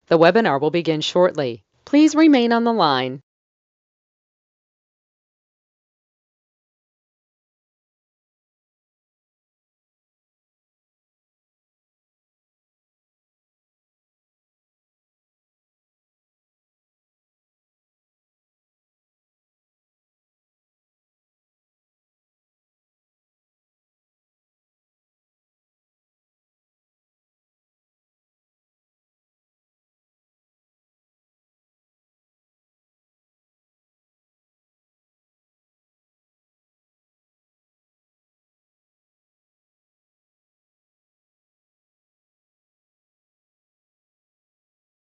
The webinar will begin shortly. Please remain on the line.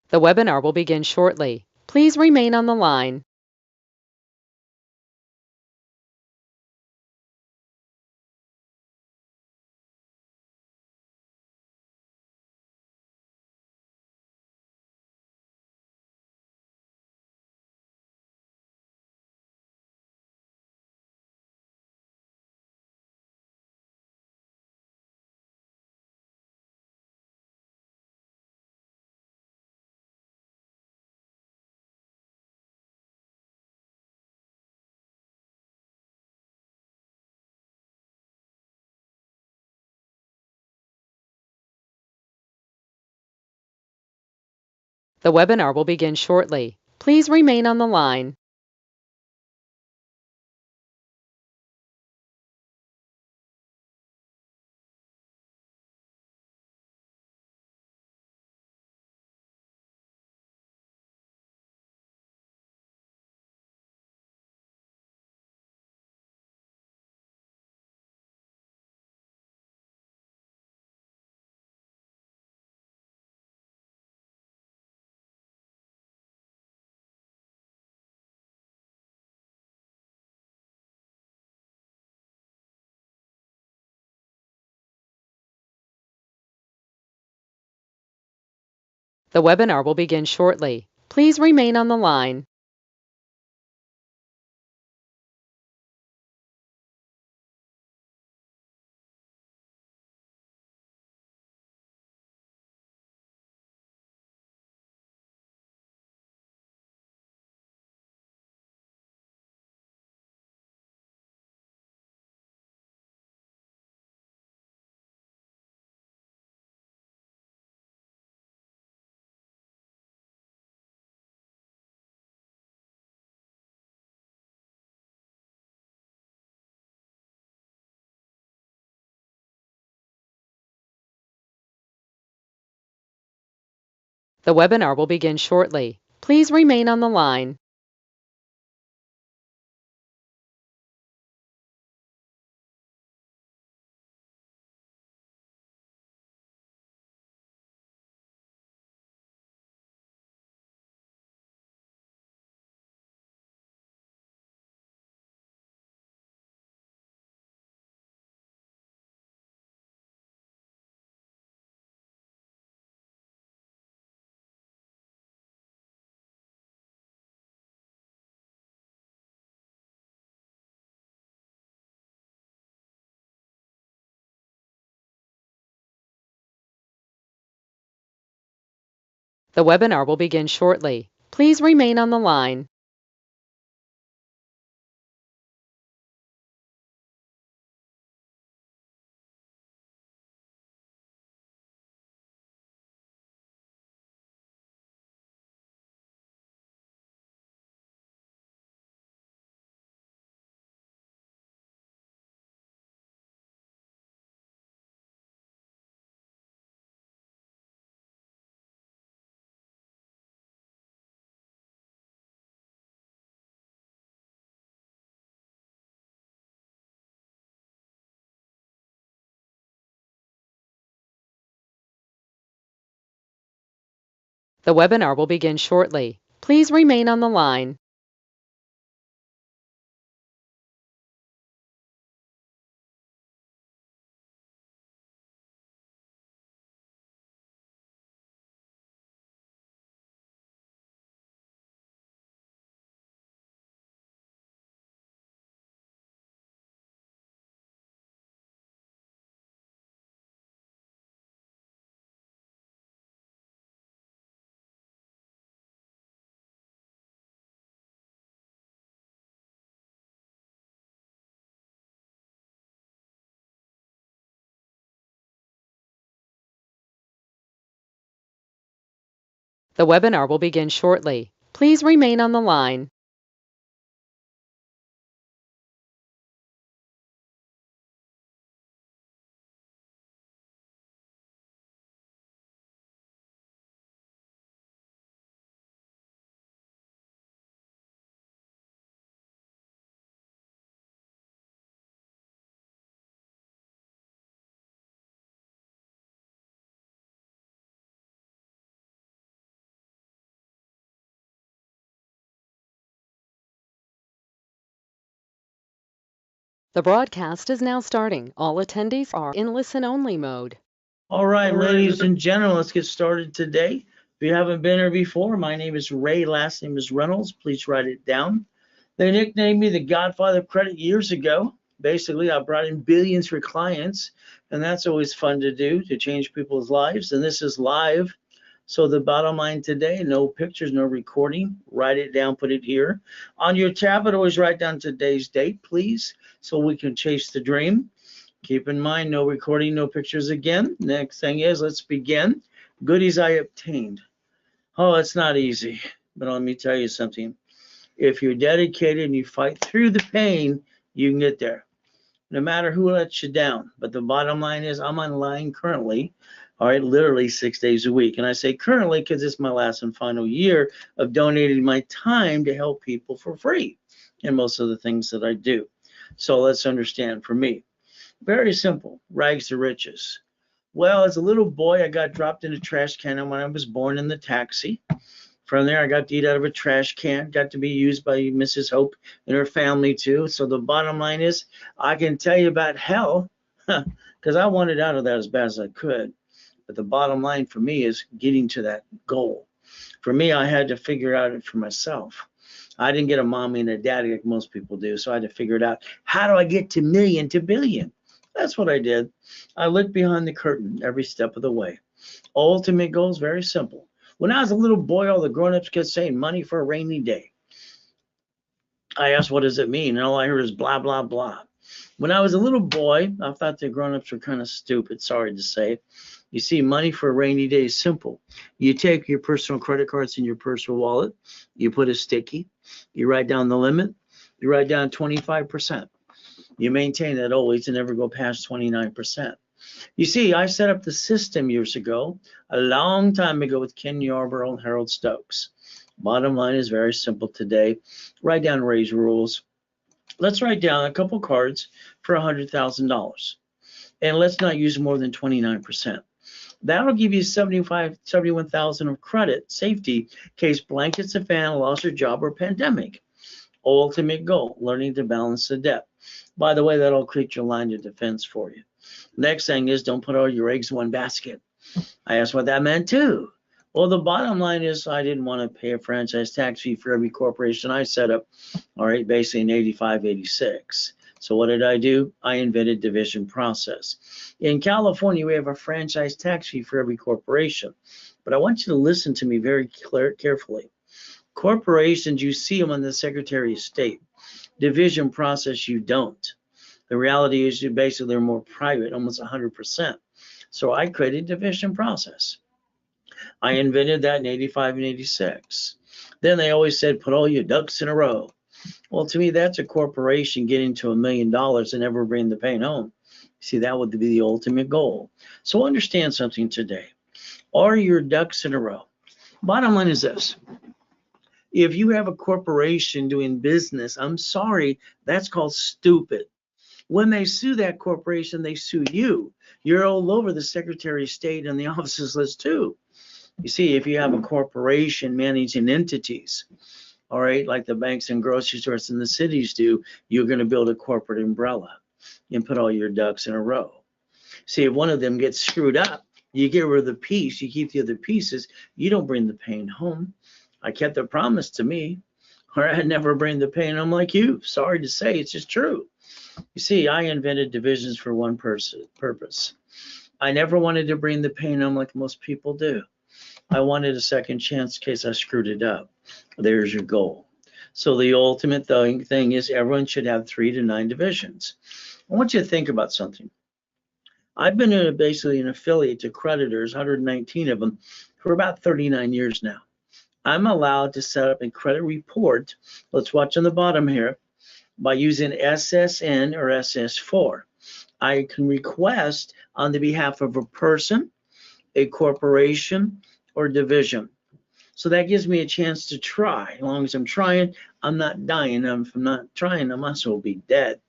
The webinar will begin shortly. Please remain on the line. The webinar will begin shortly. Please remain on the line. The webinar will begin shortly. Please remain on the line. The webinar will begin shortly. Please remain on the line. The webinar will begin shortly. Please remain on the line. The webinar will begin shortly. Please remain on the line. The webinar will begin shortly. Please remain on the line. The broadcast is now starting. All attendees are in listen-only mode. All right, ladies and gentlemen, let's get started today. If you haven't been here before, my name is Ray, last name is Reynolds. Please write it down. They nicknamed me the Godfather of Credit years ago. Basically, I brought in billions for clients, and that's always fun to do, to change people's lives. And this is live. So the bottom line today, no pictures, no recording. Write it down, put it here. On your tablet, always write down today's date, please, so we can chase the dream. Keep in mind, no recording, no pictures again. Next thing is, let's begin. Goodies I obtained. Oh, it's not easy, but let me tell you something. If you're dedicated and you fight through the pain, you can get there, no matter who lets you down. But the bottom line is, I'm online currently, all right, literally 6 days a week. And I say currently because it's my last and final year of donating my time to help people for free in most of the things that I do. So let's understand, for me, very simple, rags to riches. Well, as a little boy, I got dropped in a trash can when I was born in the taxi. From there, I got to eat out of a trash can, got to be used by Mrs. Hope and her family too. So the bottom line is, I can tell you about hell because I wanted out of that as bad as I could. But the bottom line for me is getting to that goal. For me, I had to figure out it for myself. I didn't get a mommy and a daddy like most people do, so I had to figure it out. How do I get to million to billion? That's what I did. I looked behind the curtain every step of the way. Ultimate goal is very simple. When I was a little boy, all the grown-ups kept saying money for a rainy day. I asked, what does it mean? And all I heard is blah, blah, blah. When I was a little boy, I thought the grown-ups were kind of stupid, sorry to say. You see, money for a rainy day is simple. You take your personal credit cards in your personal wallet, you put a sticky, you write down the limit, you write down 25%. You maintain that always and never go past 29%. You see, I set up the system years ago, a long time ago with Ken Yarborough and Harold Stokes. Bottom line is very simple today. Write down Ray's rules. Let's write down a couple cards for $100,000. And let's not use more than 29%. That'll give you 71,000 of credit safety in case blankets a fan, loss your job, or pandemic. Ultimate goal, learning to balance the debt. By the way, that'll create your line of defense for you. Next thing is, don't put all your eggs in one basket. I asked what that meant too. Well, the bottom line is, I didn't want to pay a franchise tax fee for every corporation I set up, all right, basically in 85, 86. So what did I do? I invented division process. In California, we have a franchise tax fee for every corporation. But I want you to listen to me very carefully. Corporations, you see them on the Secretary of State. Division process, you don't. The reality is, you basically are more private, almost 100%. So I created division process. I invented that in 85 and 86. Then they always said, put all your ducks in a row. Well, to me, that's a corporation getting to $1 million and never bring the pain home. See, that would be the ultimate goal. So understand something today. Are your ducks in a row? Bottom line is this. If you have a corporation doing business, I'm sorry, that's called stupid. When they sue that corporation, they sue you. You're all over the Secretary of State and the offices list too. You see, if you have a corporation managing entities, all right, like the banks and grocery stores in the cities do, you're going to build a corporate umbrella and put all your ducks in a row. See, if one of them gets screwed up, you get rid of the piece, you keep the other pieces, you don't bring the pain home. I kept the promise to me, or I'd never bring the pain home like you. Sorry to say, it's just true. You see, I invented divisions for one purpose. I never wanted to bring the pain home like most people do. I wanted a second chance in case I screwed it up. There's your goal. So the ultimate thing is, everyone should have 3 to 9 divisions. I want you to think about something. I've been basically an affiliate to creditors, 119 of them, for about 39 years now. I'm allowed to set up a credit report. Let's watch on the bottom here by using SSN or SS4. I can request on the behalf of a person, a corporation, or division. So that gives me a chance to try. As long as I'm trying, I'm not dying. If I'm not trying, I might as well be dead.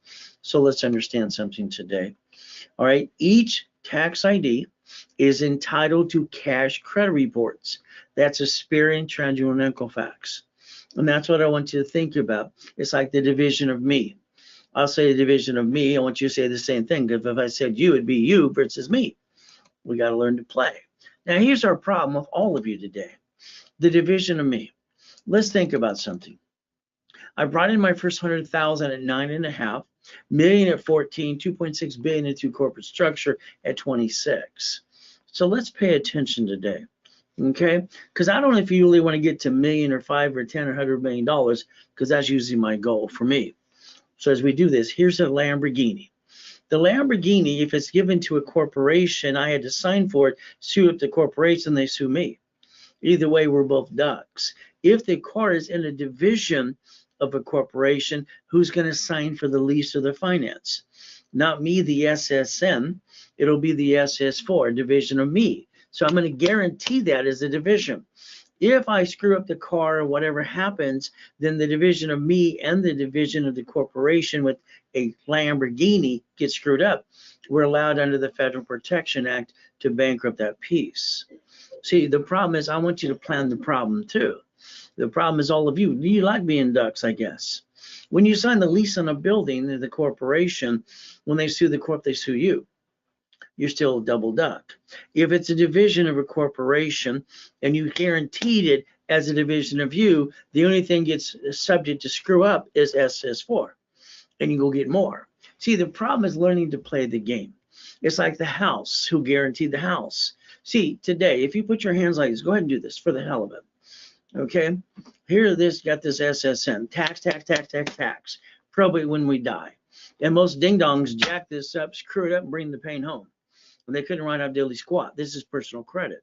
So let's understand something today. All right, each tax ID is entitled to cash credit reports. That's Experian Transient Equifax. And that's what I want you to think about. It's like the division of me. I'll say the division of me. I want you to say the same thing. Because if I said you, it'd be you versus me. We got to learn to play. Now, here's our problem with all of you today. The division of me. Let's think about something. I brought in my first 100,000 at 9.5, million at 14, 2.6 billion into corporate structure at 26. So let's pay attention today, okay? Because I don't know if you really want to get to million or 5 or 10 or $100 million, because that's usually my goal for me. So as we do this, here's a Lamborghini. The Lamborghini, if it's given to a corporation, I had to sign for it, sue up the corporation, they sue me. Either way, we're both ducks. If the car is in a division of a corporation, who's going to sign for the lease or the finance? Not me, the SSN. It'll be the SS4, division of me. So I'm going to guarantee that as a division. If I screw up the car or whatever happens, then the division of me and the division of the corporation with a Lamborghini gets screwed up. We're allowed under the Federal Protection Act to bankrupt that piece. See, the problem is I want you to plan the problem too. The problem is all of you. You like being ducks, I guess. When you sign the lease on a building, the corporation, when they sue the corp, they sue you. You're still a double duck. If it's a division of a corporation and you guaranteed it as a division of you, the only thing gets subject to screw up is SS4, and you go get more. See, the problem is learning to play the game. It's like the house. Who guaranteed the house? See, today, if you put your hands like this, go ahead and do this for the hell of it. Okay, here this got this SSN, tax, probate when we die. And most ding-dongs jack this up, screw it up, and bring the pain home. And they couldn't write out daily squat. This is personal credit.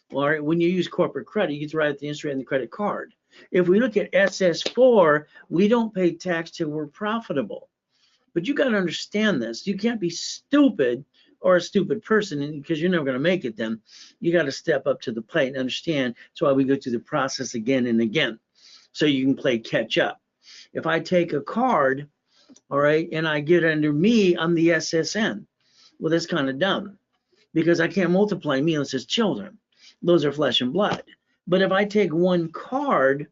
Well, all right, when you use corporate credit, you get to write out the interest rate and the credit card. If we look at SS4, we don't pay tax till we're profitable. But you got to understand this. You can't be stupid or a stupid person, because you're never going to make it then. You got to step up to the plate and understand. That's why we go through the process again and again, so you can play catch up. If I take a card, all right, and I get under me, I'm the SSN. Well, that's kind of dumb, because I can't multiply me unless it's children. Those are flesh and blood. But if I take one card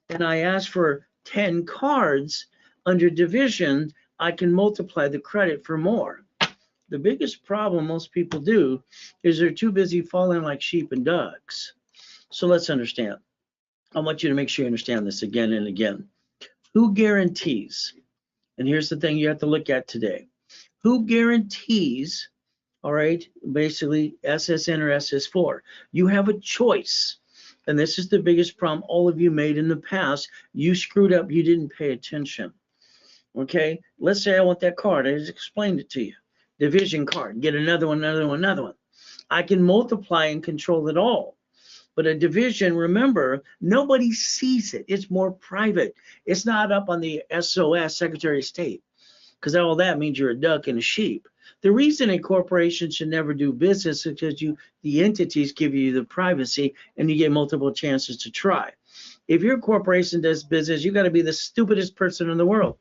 and I ask for 10 cards under division, I can multiply the credit for more. The biggest problem most people do is they're too busy falling like sheep and ducks. So let's understand. I want you to make sure you understand this again and again. Who guarantees? And here's the thing you have to look at today. Who guarantees, all right, basically SSN or SS4? You have a choice. And this is the biggest problem all of you made in the past. You screwed up. You didn't pay attention. Okay, let's say I want that card. I just explained it to you. Division card, get another one. I can multiply and control it all. But a division, remember, nobody sees it. It's more private. It's not up on the SOS, Secretary of State, because all that means you're a duck and a sheep. The reason a corporation should never do business is because the entities give you the privacy and you get multiple chances to try. If your corporation does business, you got to be the stupidest person in the world,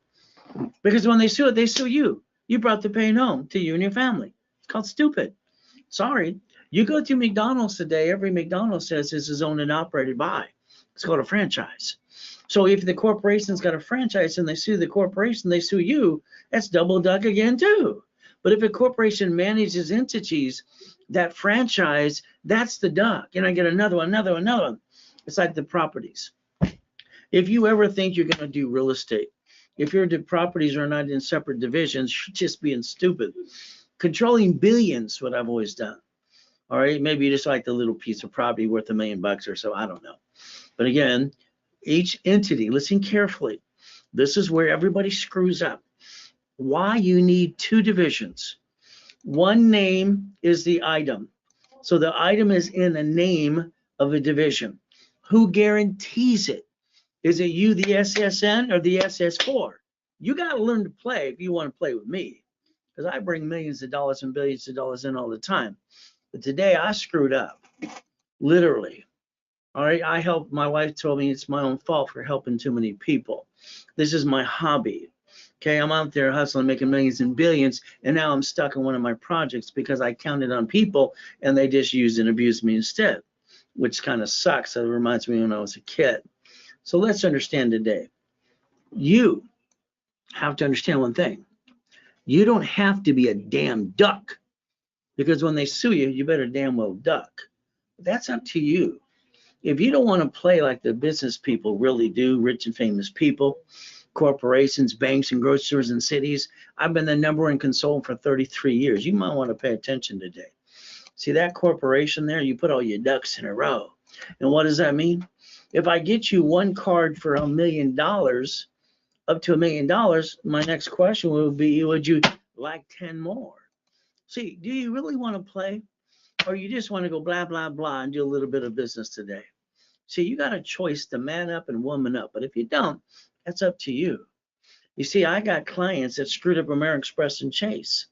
because when they sue it, they sue you. You brought the pain home to you and your family. It's called stupid. Sorry. You go to McDonald's today, every McDonald's says this is owned and operated by. It's called a franchise. So if the corporation's got a franchise and they sue the corporation, they sue you, that's double duck again too. But if a corporation manages entities, that franchise, that's the duck. And I get another one. It's like the properties. If you ever think you're going to do real estate, if your properties are not in separate divisions, you're just being stupid. Controlling billions, what I've always done. All right, maybe you just like the little piece of property worth $1 million or so, I don't know. But again, each entity, listen carefully. This is where everybody screws up. Why you need two divisions. One name is the item. So the item is in the name of a division. Who guarantees it? Is it you, the SSN, or the SS4? You got to learn to play if you want to play with me, because I bring millions of dollars and billions of dollars in all the time. But today I screwed up, literally. All right, my wife told me it's my own fault for helping too many people. This is my hobby. Okay, I'm out there hustling, making millions and billions, and now I'm stuck in one of my projects because I counted on people and they just used and abused me instead, which kind of sucks. It reminds me when I was a kid. So let's understand today. You have to understand one thing. You don't have to be a damn duck, because when they sue you, you better damn well duck. That's up to you. If you don't want to play like the business people really do, rich and famous people, corporations, banks, and grocery stores and cities, I've been the #1 consultant for 33 years. You might want to pay attention today. See that corporation there? You put all your ducks in a row. And what does that mean? If I get you one card for $1 million, up to $1 million, my next question would be, would you like 10 more? See, do you really want to play? Or you just want to go blah, blah, blah and do a little bit of business today? See, you got a choice to man up and woman up. But if you don't, that's up to you. You see, I got clients that screwed up American Express and Chase.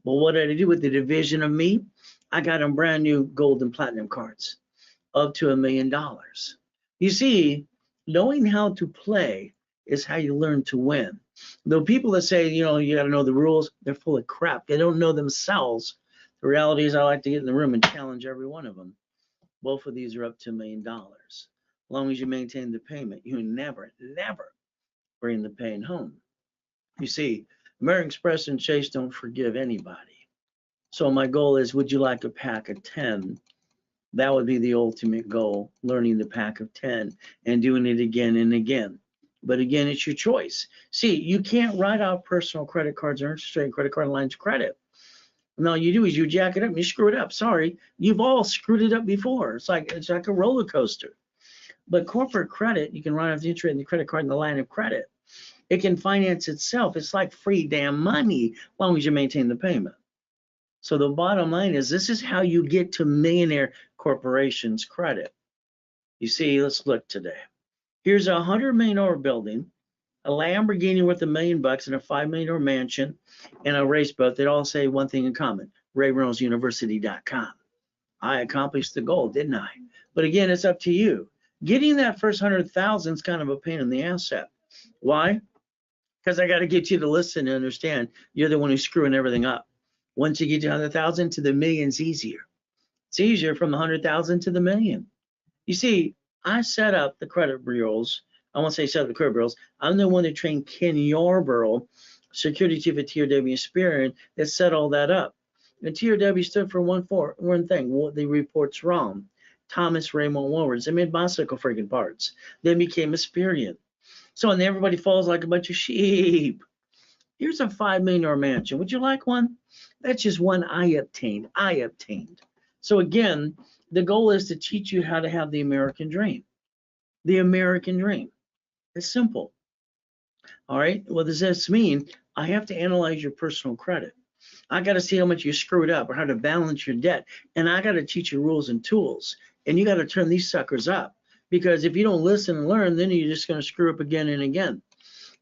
Well, what did I do with the division of me? I got them brand new gold and platinum cards up to $1 million. You see, knowing how to play is how you learn to win. The people that say, you got to know the rules, they're full of crap. They don't know themselves. The reality is I like to get in the room and challenge every one of them. Both of these are up to $1 million. As long as you maintain the payment, you never bring the pain home. You see, American Express and Chase don't forgive anybody. So my goal is, would you like a pack of 10? That would be the ultimate goal, learning the pack of 10 and doing it again and again. But again, it's your choice. See, you can't write off personal credit cards or interest rate credit card lines of credit. And all you do is you jack it up and you screw it up. Sorry, you've all screwed it up before. It's like a roller coaster. But corporate credit, you can write off the interest rate in the credit card and the line of credit. It can finance itself. It's like free damn money as long as you maintain the payment. So the bottom line is, this is how you get to millionaire corporations credit. You see, let's look today. Here's a $100 million building, a Lamborghini worth $1 million, and a $5 million mansion, and a race boat that all say one thing in common: RayReynoldsUniversity.com. I accomplished the goal, didn't I? But again, it's up to you. Getting that first 100,000 is kind of a pain in the ass. Why? Because I got to get you to listen and understand you're the one who's screwing everything up. Once you get to 100,000 to the million's easier. It's easier from the 100,000 to the million. You see, I set up the credit bureaus. I won't say set up the credit bureaus. I'm the one that trained Ken Yarborough, security chief at TRW Experian, that set all that up. And TRW stood for one thing: the report's wrong. Thomas Raymond Woolworths. They made bicycle freaking parts. They became Experian. So, and everybody falls like a bunch of sheep. Here's a $5 million mansion. Would you like one? That's just one I obtained. So again, the goal is to teach you how to have the American dream. The American dream. It's simple. All right. What does this mean? I have to analyze your personal credit. I got to see how much you screwed up or how to balance your debt. And I got to teach you rules and tools. And you got to turn these suckers up. Because if you don't listen and learn, then you're just going to screw up again and again.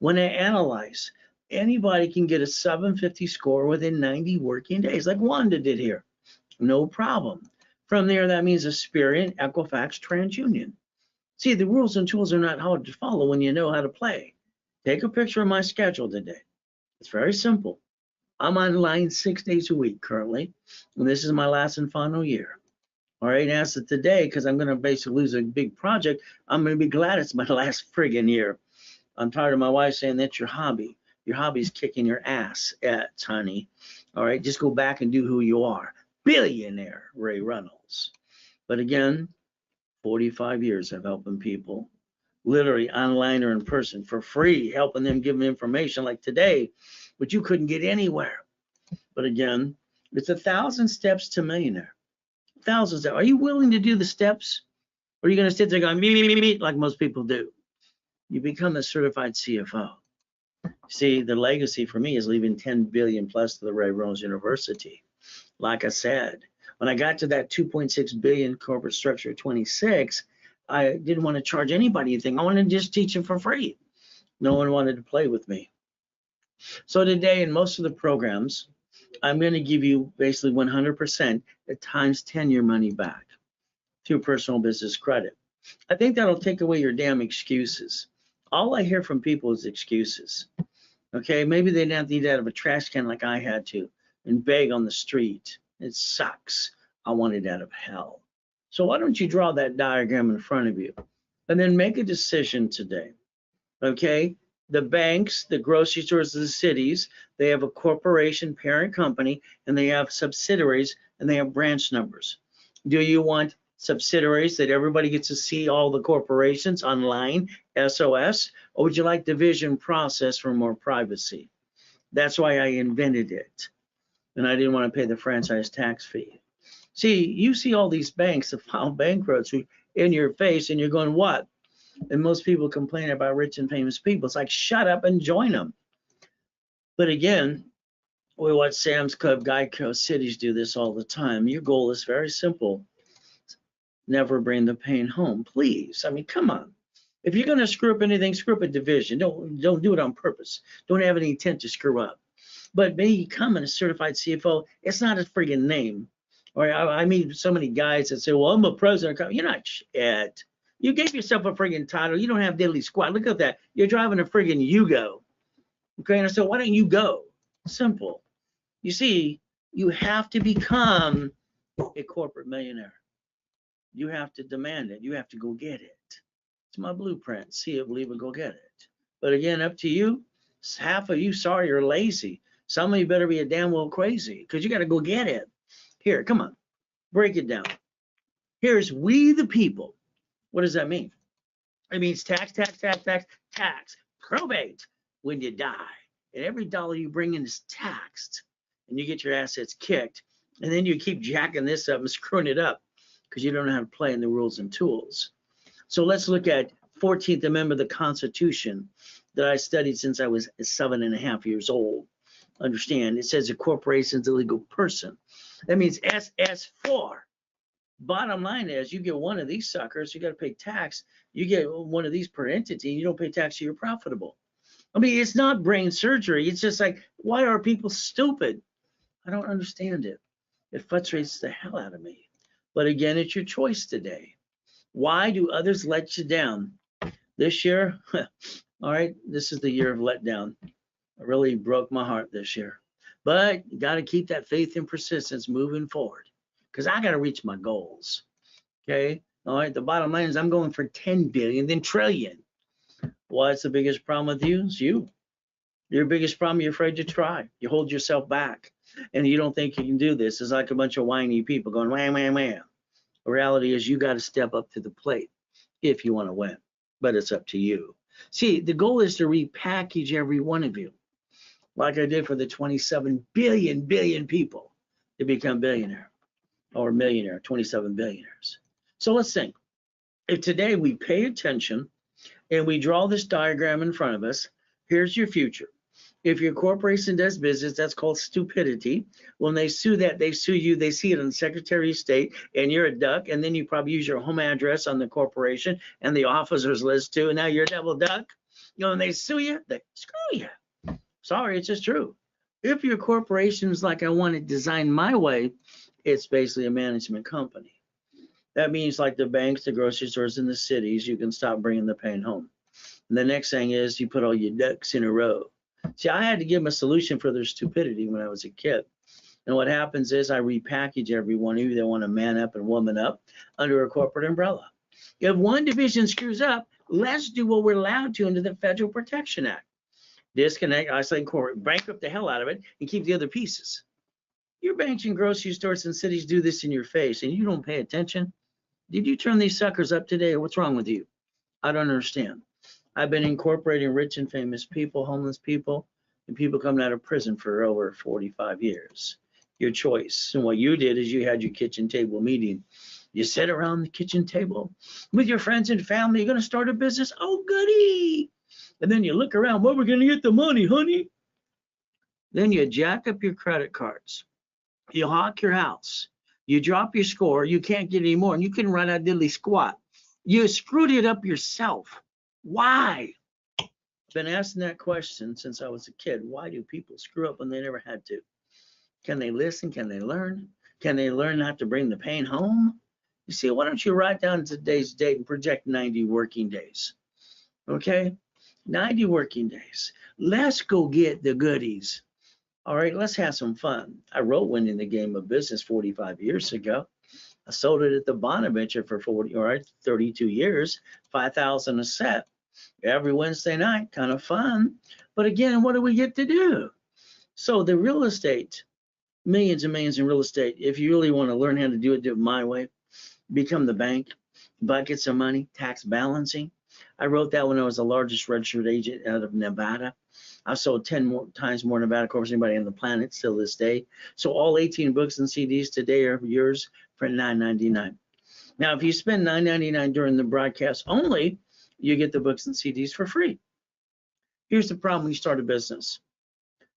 When I analyze, anybody can get a 750 score within 90 working days, like Wanda did here. No problem. From there, that means Experian, Equifax, TransUnion. See, the rules and tools are not hard to follow when you know how to play. Take a picture of my schedule today. It's very simple. I'm online 6 days a week currently, and this is my last and final year. All right, as of today, because I'm going to basically lose a big project, I'm going to be glad it's my last friggin' year. I'm tired of my wife saying that's your hobby. Your hobby is kicking your ass, honey. All right, just go back and do who you are. Billionaire Ray Reynolds. But again, 45 years of helping people, literally online or in person, for free, helping them, give them information like today, but you couldn't get anywhere. But again, it's 1,000 steps to millionaire. Thousands. Are you willing to do the steps? Or are you going to sit there going, me, like most people do? You become a certified CFO. See, the legacy for me is leaving 10 billion plus to the Ray Reynolds University. Like I said, when I got to that 2.6 billion corporate structure at 26, I didn't want to charge anybody anything. I wanted to just teach them for free. No one wanted to play with me. So today, in most of the programs, I'm going to give you basically 100% at times 10 your money back through personal business credit. I think that'll take away your damn excuses. All I hear from people is excuses. Okay, maybe they didn't need out of a trash can like I had to and beg on the street. It sucks. I want it out of hell. So why don't you draw that diagram in front of you and then make a decision today? Okay, the banks, the grocery stores, the cities, they have a corporation parent company and they have subsidiaries and they have branch numbers. Do you want subsidiaries that everybody gets to see all the corporations online, SOS, or would you like division process for more privacy? That's why I invented it. And I didn't want to pay the franchise tax fee. See, you see all these banks that file bankruptcy in your face and you're going, what? And most people complain about rich and famous people. It's like, shut up and join them. But again, we watch Sam's Club, Geico, cities do this all the time. Your goal is very simple. Never bring the pain home, please. I mean, come on. If you're going to screw up anything, screw up a division. Don't do it on purpose. Don't have any intent to screw up. But becoming a certified CFO, it's not a friggin' name. Or I meet so many guys that say, well, I'm a president. You're not shit. You gave yourself a friggin' title. You don't have diddly squat. Look at that. You're driving a friggin' Yugo. Okay, and I said, why don't you go? Simple. You see, you have to become a corporate millionaire. You have to demand it. You have to go get it. It's my blueprint. See it, believe it, go get it. But again, up to you. Half of you, sorry, you're lazy. Some of you better be a damn well crazy because you got to go get it. Here, come on. Break it down. Here's we the people. What does that mean? It means tax, probate when you die. And every dollar you bring in is taxed. And you get your assets kicked. And then you keep jacking this up and screwing it up because you don't know how to play in the rules and tools. So let's look at 14th Amendment of the Constitution that I studied since I was 7.5 years old. Understand, it says a corporation is a legal person. That means SS4. Bottom line is you get one of these suckers, you got to pay tax. You get one of these per entity, and you don't pay tax, so you're profitable. I mean, it's not brain surgery. It's just like, why are people stupid? I don't understand it. It frustrates the hell out of me. But again, it's your choice today. Why do others let you down? This year, all right, this is the year of letdown. It really broke my heart this year. But you got to keep that faith and persistence moving forward because I got to reach my goals. Okay. All right. The bottom line is I'm going for 10 billion, then trillion. What's the biggest problem with you? It's you. Your biggest problem, you're afraid to try. You hold yourself back and you don't think you can do this. It's like a bunch of whiny people going wham, wham, wham. The reality is you got to step up to the plate if you want to win, but it's up to you. See, the goal is to repackage every one of you like I did for the 27 billion people to become billionaire or millionaire, 27 billionaires. So let's think. If today we pay attention and we draw this diagram in front of us, here's your future. If your corporation does business, that's called stupidity. When they sue that, they sue you, they see it on the Secretary of State, and you're a duck, and then you probably use your home address on the corporation and the officers list too, and now you're a double duck. You know, when they sue you, they screw you. Sorry, it's just true. If your corporation is like I want it designed my way, it's basically a management company. That means like the banks, the grocery stores, and the cities, you can stop bringing the pain home. And the next thing is you put all your ducks in a row. See, I had to give them a solution for their stupidity when I was a kid. And what happens is I repackage every one of you that want to man up and woman up under a corporate umbrella. If one division screws up, let's do what we're allowed to under the Federal Protection Act. Disconnect, isolate, bankrupt the hell out of it, and keep the other pieces. Your banks and grocery stores and cities do this in your face, and you don't pay attention. Did you turn these suckers up today, or what's wrong with you? I don't understand. I've been incorporating rich and famous people, homeless people, and people coming out of prison for over 45 years. Your choice. And what you did is you had your kitchen table meeting. You sit around the kitchen table with your friends and family. You're going to start a business. Oh, goody. And then you look around, where we're going to get the money, honey? Then you jack up your credit cards. You hawk your house. You drop your score. You can't get any more. And you can run out diddly squat. You screwed it up yourself. Why? I've been asking that question since I was a kid. Why do people screw up when they never had to? Can they listen? Can they learn? Can they learn not to bring the pain home? You see, why don't you write down today's date and project 90 working days? Okay? 90 working days. Let's go get the goodies. All right, let's have some fun. I wrote Winning the Game of Business 45 years ago. I sold it at the Bonaventure for 32 years, 5,000 a set every Wednesday night. Kind of fun. But again, what do we get to do? So the real estate, millions and millions in real estate, if you really want to learn how to do it my way, become the bank, buckets of money, tax balancing. I wrote that when I was the largest registered agent out of Nevada. I've sold 10 times more Nevada Corps than anybody on the planet still this day. So all 18 books and CDs today are yours for $9.99. Now, if you spend $9.99 during the broadcast only, you get the books and CDs for free. Here's the problem when you start a business.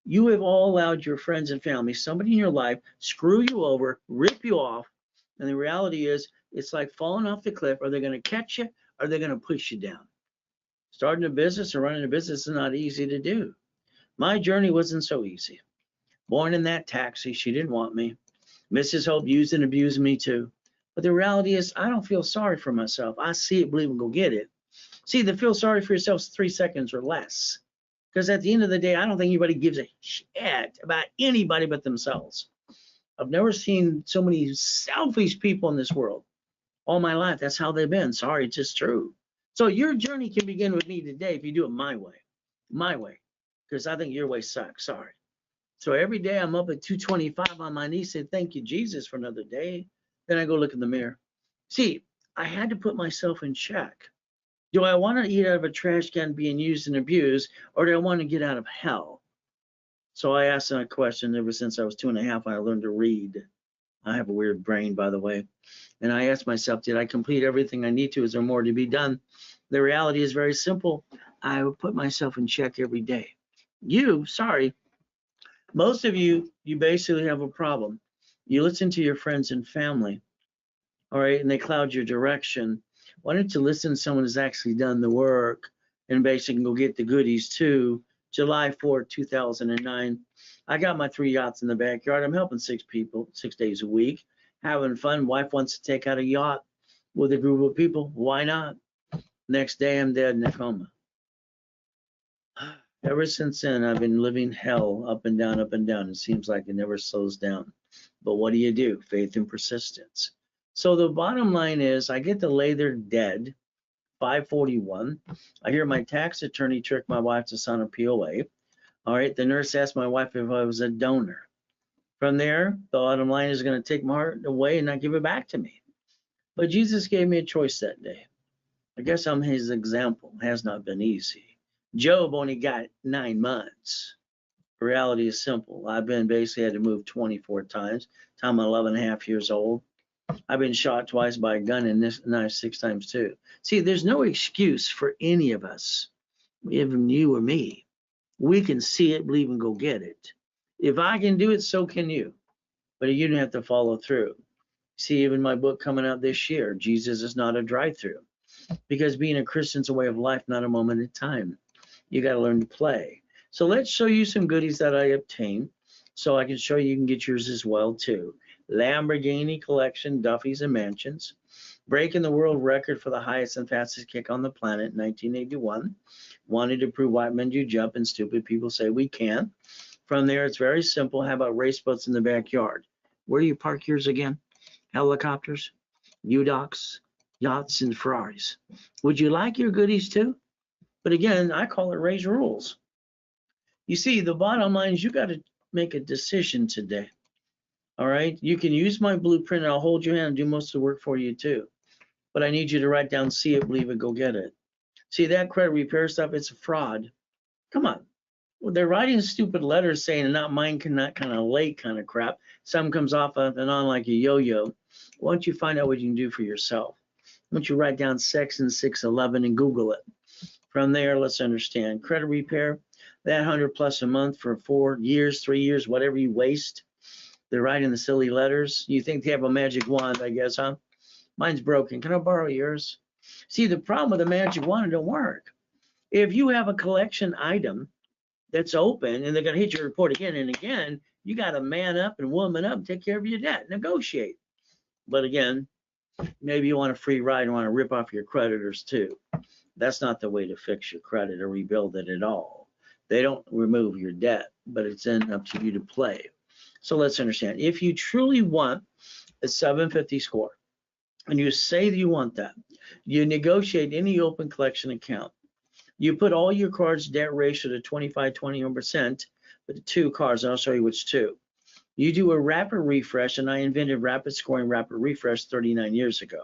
You have all allowed your friends and family, somebody in your life, screw you over, rip you off. And the reality is, it's like falling off the cliff. Are they going to catch you? Or are they going to push you down? Starting a business or running a business is not easy to do. My journey wasn't so easy. Born in that taxi, she didn't want me. Mrs. Hope used and abused me too. But the reality is, I don't feel sorry for myself. I see it, believe, and go get it. See, to feel sorry for yourself is 3 seconds or less. Because at the end of the day, I don't think anybody gives a shit about anybody but themselves. I've never seen so many selfish people in this world. All my life, that's how they've been. Sorry, it's just true. So your journey can begin with me today if you do it my way. My way. Because I think your way sucks. Sorry. So every day I'm up at 225 on my knees, say, thank you, Jesus, for another day. Then I go look in the mirror. See, I had to put myself in check. Do I want to eat out of a trash can being used and abused, or do I want to get out of hell? So I asked that question ever since I was 2.5. I learned to read. I have a weird brain, by the way. And I asked myself, did I complete everything I need to? Is there more to be done? The reality is very simple. I would put myself in check every day. Most of you basically have a problem. You listen to your friends and family, all right, and they cloud your direction. Why don't you listen to someone who's actually done the work and basically go get the goodies too? July 4th, 2009. I got my 3 yachts in the backyard. I'm helping 6 people, 6 days a week, having fun. Wife wants to take out a yacht with a group of people. Why not? Next day, I'm dead in a coma. Ever since then, I've been living hell up and down, up and down. It seems like it never slows down. But what do you do? Faith and persistence. So the bottom line is I get to lay there dead, 541. I hear my tax attorney trick my wife to sign a POA. All right, the nurse asked my wife if I was a donor. From there, the bottom line is going to take my heart away and not give it back to me. But Jesus gave me a choice that day. I guess I'm his example. It has not been easy. Job only got 9 months. The reality is simple. I've been basically had to move 24 times. I'm 11 and a half years old. I've been shot twice by a gun and this knife 6 times too. See, there's no excuse for any of us, even you or me. We can see it, believe, and go get it. If I can do it, so can you. But you don't have to follow through. See, even my book coming out this year, Jesus is not a drive-through. Because being a Christian is a way of life, not a moment in time. You got to learn to play. So let's show you some goodies that I obtained so I can show you can get yours as well too. Lamborghini collection, Duffy's and Mansions. Breaking the world record for the highest and fastest kick on the planet in 1981. Wanted to prove white men do jump and stupid people say we can. From there, it's very simple. How about race boats in the backyard? Where do you park yours again? Helicopters, U-Docks, yachts, and Ferraris. Would you like your goodies too? But again, I call it Ray's rules. You see, the bottom line is you got to make a decision today. All right? You can use my blueprint and I'll hold your hand and do most of the work for you too. But I need you to write down, see it, believe it, go get it. See, that credit repair stuff, it's a fraud. Come on. Well, they're writing stupid letters saying not mine, not kind of late kind of crap. Some comes off and on like a yo-yo. Why don't you find out what you can do for yourself? Why don't you write down section 611 and Google it? From there, let's understand credit repair, that 100 plus a month for 4 years, 3 years, whatever you waste. They're writing the silly letters. You think they have a magic wand, I guess, huh? Mine's broken. Can I borrow yours? See, the problem with the magic wand, it don't work. If you have a collection item that's open and they're going to hit your report again and again, you got to man up and woman up, take care of your debt, negotiate. But again, maybe you want a free ride and want to rip off your creditors too. That's not the way to fix your credit or rebuild it at all. They don't remove your debt, but it's then up to you to play. So let's understand, if you truly want a 750 score, and you say that you want that, you negotiate any open collection account. You put all your cards debt ratio to 25, 21%, but 2 cards, and I'll show you which 2. You do a rapid refresh, and I invented rapid scoring, rapid refresh 39 years ago.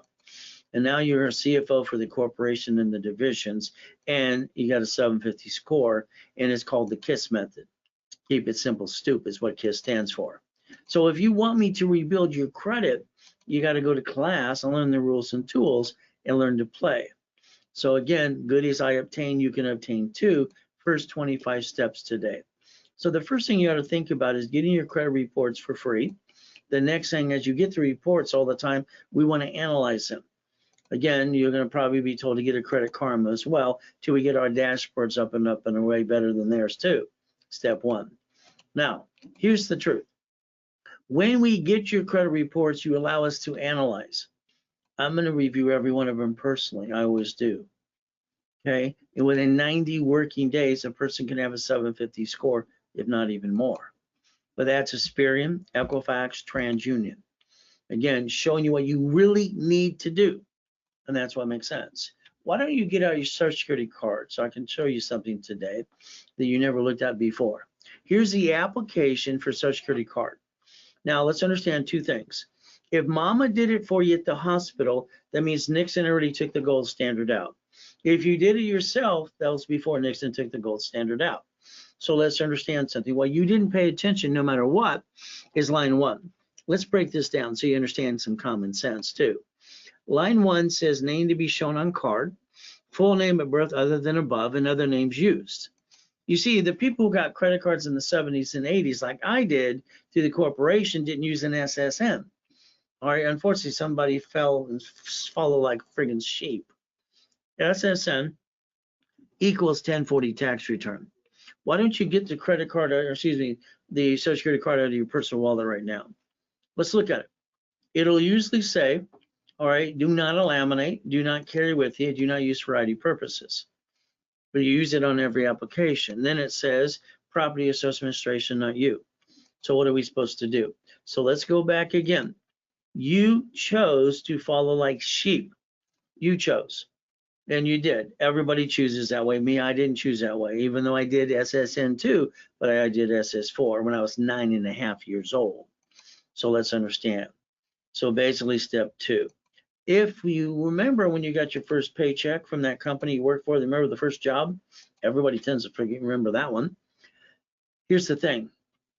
And now you're a CFO for the corporation and the divisions, and you got a 750 score, and it's called the KISS method. Keep it simple, stupid is what KISS stands for. So if you want me to rebuild your credit, you got to go to class and learn the rules and tools and learn to play. So again, goodies I obtain, you can obtain too. First 25 steps today. So the first thing you got to think about is getting your credit reports for free. The next thing, as you get the reports all the time, we want to analyze them. Again, you're going to probably be told to get a Credit Karma as well till we get our dashboards up and way better than theirs too. Step 1. Now, here's the truth. When we get your credit reports, you allow us to analyze. I'm going to review every one of them personally. I always do. Okay. And within 90 working days, a person can have a 750 score, if not even more. But that's Experian, Equifax, TransUnion. Again, showing you what you really need to do. And that's what makes sense. Why don't you get out your Social Security card so I can show you something today that you never looked at before. Here's the application for Social Security card. Now, let's understand 2 things. If mama did it for you at the hospital, that means Nixon already took the gold standard out. If you did it yourself, that was before Nixon took the gold standard out. So let's understand something. What you didn't pay attention no matter what is line 1. Let's break this down so you understand some common sense too. Line 1 says name to be shown on card, full name at birth other than above, and other names used. You see, the people who got credit cards in the 70s and 80s, like I did through the corporation, didn't use an SSN. All right, unfortunately, somebody fell and followed like friggin' sheep. SSN equals 1040 tax return. Why don't you get the credit card, or excuse me, the Social Security card out of your personal wallet right now? Let's look at it. It'll usually say, all right, do not laminate, do not carry with you, do not use for ID purposes. But you use it on every application. Then it says property assessment administration, not you. So what are we supposed to do? So let's go back again. You chose to follow like sheep. You chose. And you did. Everybody chooses that way. Me, I didn't choose that way, even though I did SSN too, but I did SS4 when I was 9.5 years old. So let's understand. So basically step 2. If you remember when you got your first paycheck from that company you worked for, remember the first job? Everybody tends to remember that one. Here's the thing.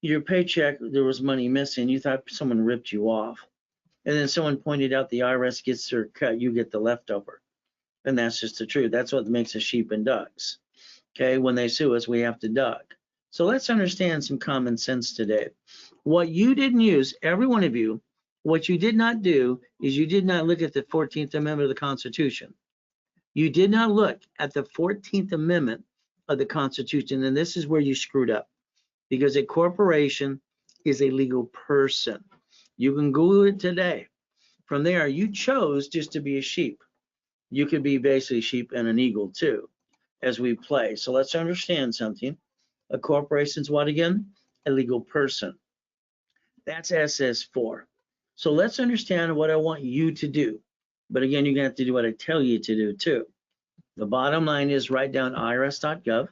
Your paycheck, there was money missing. You thought someone ripped you off. And then someone pointed out the IRS gets their cut, you get the leftover. And that's just the truth. That's what makes us sheep and ducks. Okay, when they sue us, we have to duck. So let's understand some common sense today. What you didn't use, every one of you, what you did not do is you did not look at the 14th Amendment of the Constitution. You did not look at the 14th Amendment of the Constitution, and this is where you screwed up, because a corporation is a legal person. You can Google it today. From there, you chose just to be a sheep. You could be basically sheep and an eagle too, as we play. So let's understand something. A corporation's what again? A legal person. That's SS4. So let's understand what I want you to do. But again, you're gonna have to do what I tell you to do too. The bottom line is write down irs.gov,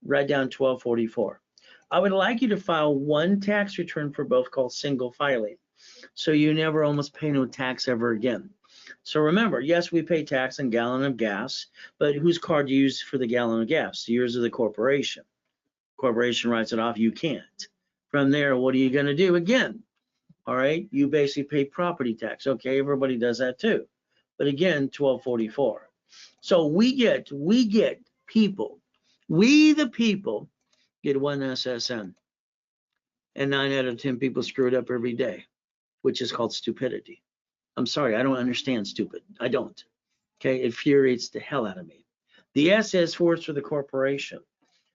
write down 1244. I would like you to file one tax return for both called single filing. So you never almost pay no tax ever again. So remember, yes, we pay tax on gallon of gas, but whose card do you use for the gallon of gas? Yours of the corporation. Corporation writes it off, you can't. From there, what are you gonna do again? All right, you basically pay property tax. Okay, everybody does that too. But again, 1244. So we get people, we the people get one SSN. And 9 out of 10 people screw it up every day, which is called stupidity. I'm sorry, I don't understand stupid. I don't. Okay, it infuriates the hell out of me. The SS4 is for the corporation.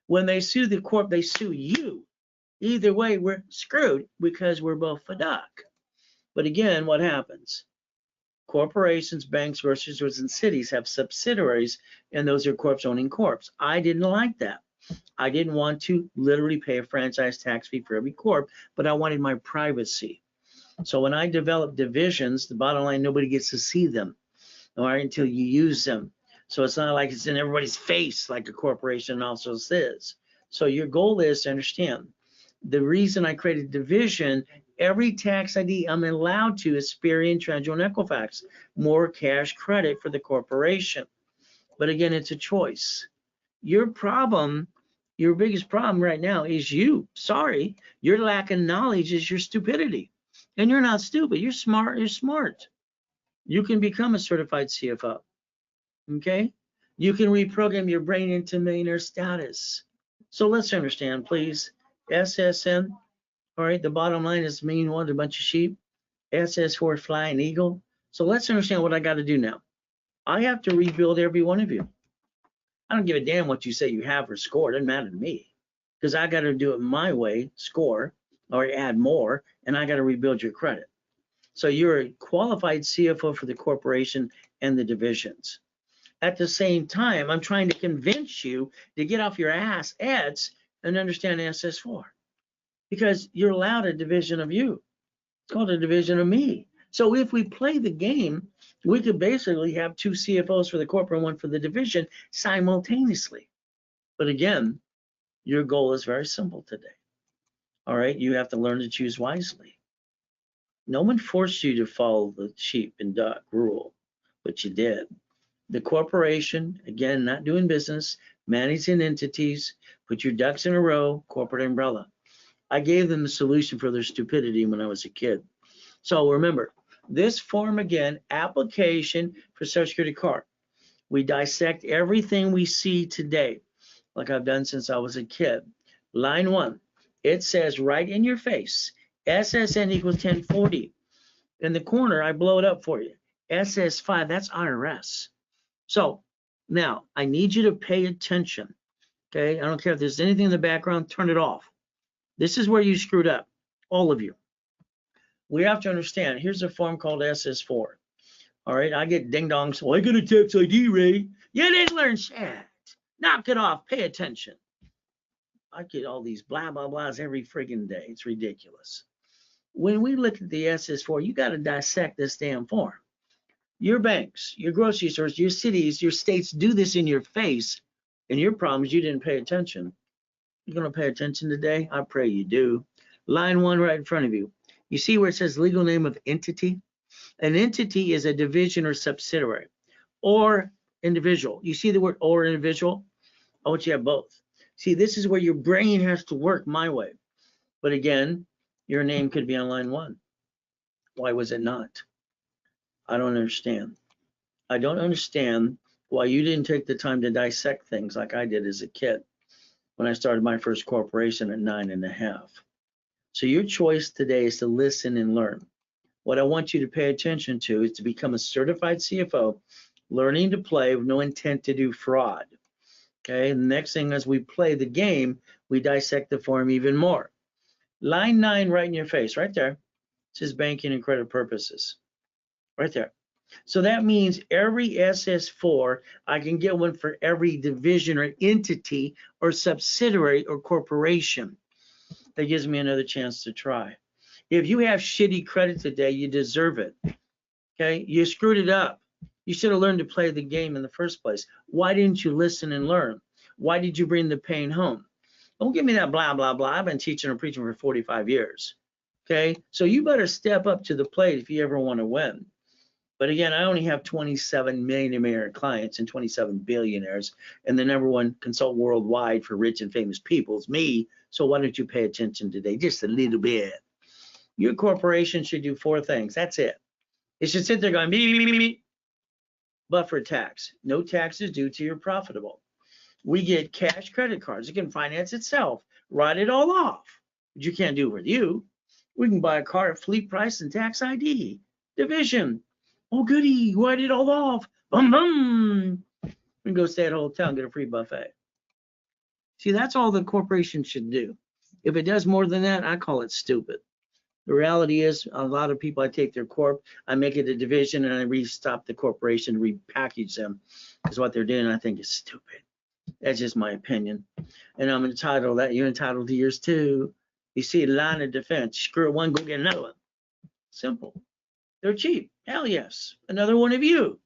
When they sue the corp, they sue you. Either way, we're screwed because we're both a duck. But again, what happens? Corporations, banks, grocery stores, and cities have subsidiaries, and those are corps owning corps. I didn't like that. I didn't want to literally pay a franchise tax fee for every corp, but I wanted my privacy. So when I developed divisions, the bottom line, nobody gets to see them, all right, until you use them. So it's not like it's in everybody's face like a corporation also says. So your goal is to understand the reason I created division, every tax ID I'm allowed to is Experian, Trangelo, and Equifax, more cash credit for the corporation. But again, it's a choice. Your problem, your biggest problem right now is you. Sorry, your lack of knowledge is your stupidity. And you're not stupid, you're smart, you're smart. You can become a certified CFO, okay? You can reprogram your brain into millionaire status. So let's understand, please, SSN, all right, the bottom line is mean one, a bunch of sheep. SS4, flying eagle. So let's understand what I got to do now. I have to rebuild every one of you. I don't give a damn what you say you have or score. It doesn't matter to me because I got to do it my way, score, or add more, and I got to rebuild your credit. So you're a qualified CFO for the corporation and the divisions. At the same time, I'm trying to convince you to get off your ass ads and understand SS4 because you're allowed a division of you. It's called a division of me. So if we play the game, we could basically have two CFOs for the corporate and one for the division simultaneously. But again, your goal is very simple today. All right, you have to learn to choose wisely. No one forced you to follow the sheep and duck rule, but you did. The corporation, again, not doing business, managing entities, put your ducks in a row, corporate umbrella. I gave them the solution for their stupidity when I was a kid. So remember, this form again, application for Social Security card. We dissect everything we see today, like I've done since I was a kid. Line 1, it says right in your face, SSN equals 1040. In the corner, I blow it up for you. SS5, that's IRS. So now I need you to pay attention. Okay, I don't care if there's anything in the background, turn it off. This is where you screwed up, all of you. We have to understand, here's a form called SS4. All right, I get ding dongs. Well, I got a tax ID, Ray. You didn't learn shit. Knock it off, pay attention. I get all these blah, blah, blahs every friggin' day. It's ridiculous. When we look at the SS4, you got to dissect this damn form. Your banks, your grocery stores, your cities, your states do this in your face, and your problem is you didn't pay attention. You're going to pay attention today? I pray you do. Line 1 right in front of you. You see where it says legal name of entity? An entity is a division or subsidiary or individual. You see the word or individual? I want you to have both. See, this is where your brain has to work my way. But again, your name could be on line 1. Why was it not? I don't understand. I don't understand why you didn't take the time to dissect things like I did as a kid when I started my first corporation at 9.5. So your choice today is to listen and learn. What I want you to pay attention to is to become a certified CFO, learning to play with no intent to do fraud. Okay, and the next thing as we play the game, we dissect the form even more. Line 9 right in your face, right there, it says banking and credit purposes, right there. So that means every SS4, I can get one for every division or entity or subsidiary or corporation. That gives me another chance to try. If you have shitty credit today, you deserve it. Okay, you screwed it up. You should have learned to play the game in the first place. Why didn't you listen and learn? Why did you bring the pain home? Don't give me that blah, blah, blah. I've been teaching and preaching for 45 years. Okay, so you better step up to the plate if you ever want to win. But again, I only have 27 millionaire clients and 27 billionaires, and the #1 consultant worldwide for rich and famous people is me. So why don't you pay attention today, just a little bit? Your corporation should do 4 things. That's it. It should sit there going, me. Buffer tax. No taxes due till you're profitable. We get cash credit cards. It can finance itself. Write it all off. But you can't do it with you. We can buy a car at fleet price and tax ID. Division. Oh, goody. Write it all off. Boom, boom. And go stay at a hotel and get a free buffet. See, that's all the corporation should do. If it does more than that, I call it stupid. The reality is, a lot of people, I take their corp, I make it a division, and I restop the corporation, repackage them, because what they're doing, I think, is stupid. That's just my opinion. And I'm entitled that. You're entitled to yours too. You see, line of defense. Screw one, go get another one. Simple. They're cheap. Hell yes. Another one of you.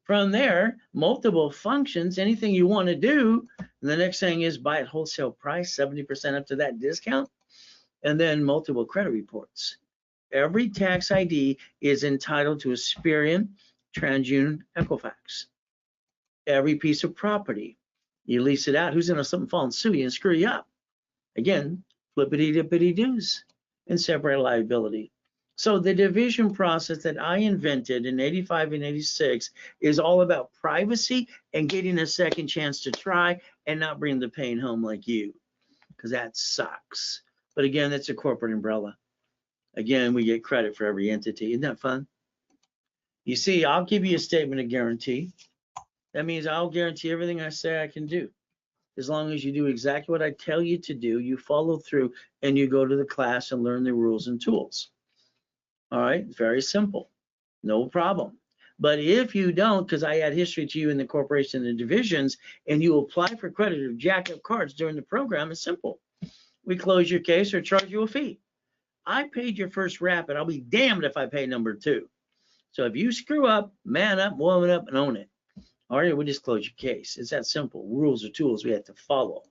From there, multiple functions, anything you want to do. And the next thing is buy at wholesale price, 70% up to that discount. And then multiple credit reports. Every tax ID is entitled to Experian, TransUnion, Equifax. Every piece of property, you lease it out. Who's gonna something fall and sue you and screw you up? Again, flippity dippity doos and separate liability. So the division process that I invented in 85 and 86 is all about privacy and getting a second chance to try and not bring the pain home like you, because that sucks. But again, that's a corporate umbrella. Again, we get credit for every entity. Isn't that fun? You see, I'll give you a statement of guarantee. That means I'll guarantee everything I say I can do. As long as you do exactly what I tell you to do, you follow through, and you go to the class and learn the rules and tools. All right, very simple, no problem. But if you don't, because I add history to you in the corporation and the divisions, and you apply for credit or jack up cards during the program, it's simple. We close your case or charge you a fee. I paid your first rap, and I'll be damned if I pay number two. So if you screw up, man up, woman up, and own it. All right, we just close your case. It's that simple. Rules or tools we have to follow.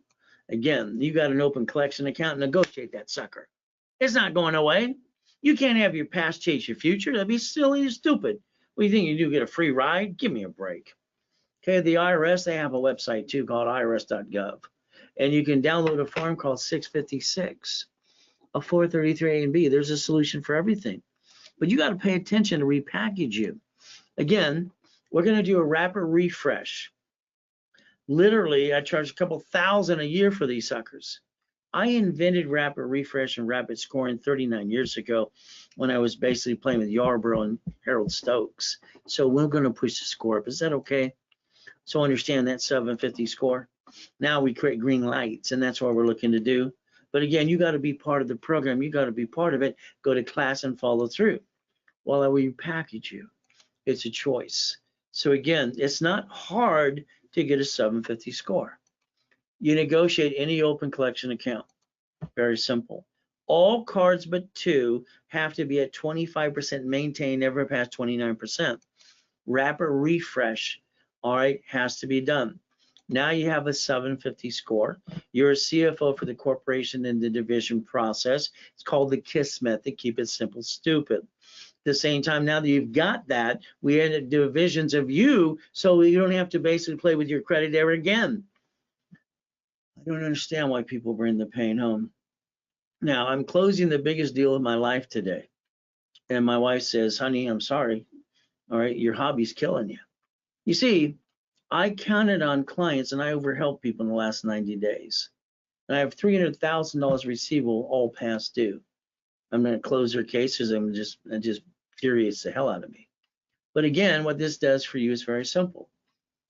Again, you got an open collection account, negotiate that sucker. It's not going away. You can't have your past chase your future. That'd be silly and stupid. What do you think you do? Get a free ride? Give me a break. Okay, the IRS, they have a website too called irs.gov. And you can download a form called 656, a 433A and B. There's a solution for everything. But you got to pay attention to repackage you. Again, we're going to do a rapid refresh. Literally, I charge a couple thousand a year for these suckers. I invented rapid refresh and rapid scoring 39 years ago when I was basically playing with Yarborough and Harold Stokes. So we're going to push the score up. Is that okay? So understand that 750 score. Now we create green lights, and that's what we're looking to do. But again, you got to be part of the program. You got to be part of it. Go to class and follow through. While I repackage you, it's a choice. So again, it's not hard to get a 750 score. You negotiate any open collection account. Very simple. All cards but two have to be at 25% maintained, never past 29%. Rapid refresh, all right, has to be done. Now you have a 750 score. You're a CFO for the corporation in the division process. It's called the KISS method. Keep it simple, stupid. At the same time, now that you've got that, we added divisions of you, so you don't have to basically play with your credit ever again. I don't understand why people bring the pain home. Now, I'm closing the biggest deal of my life today. And my wife says, honey, I'm sorry. All right, your hobby's killing you. You see, I counted on clients and I overhelped people in the last 90 days. And I have $300,000 receivable all past due. I'm going to close their cases. It just infuriates the hell out of me. But again, what this does for you is very simple.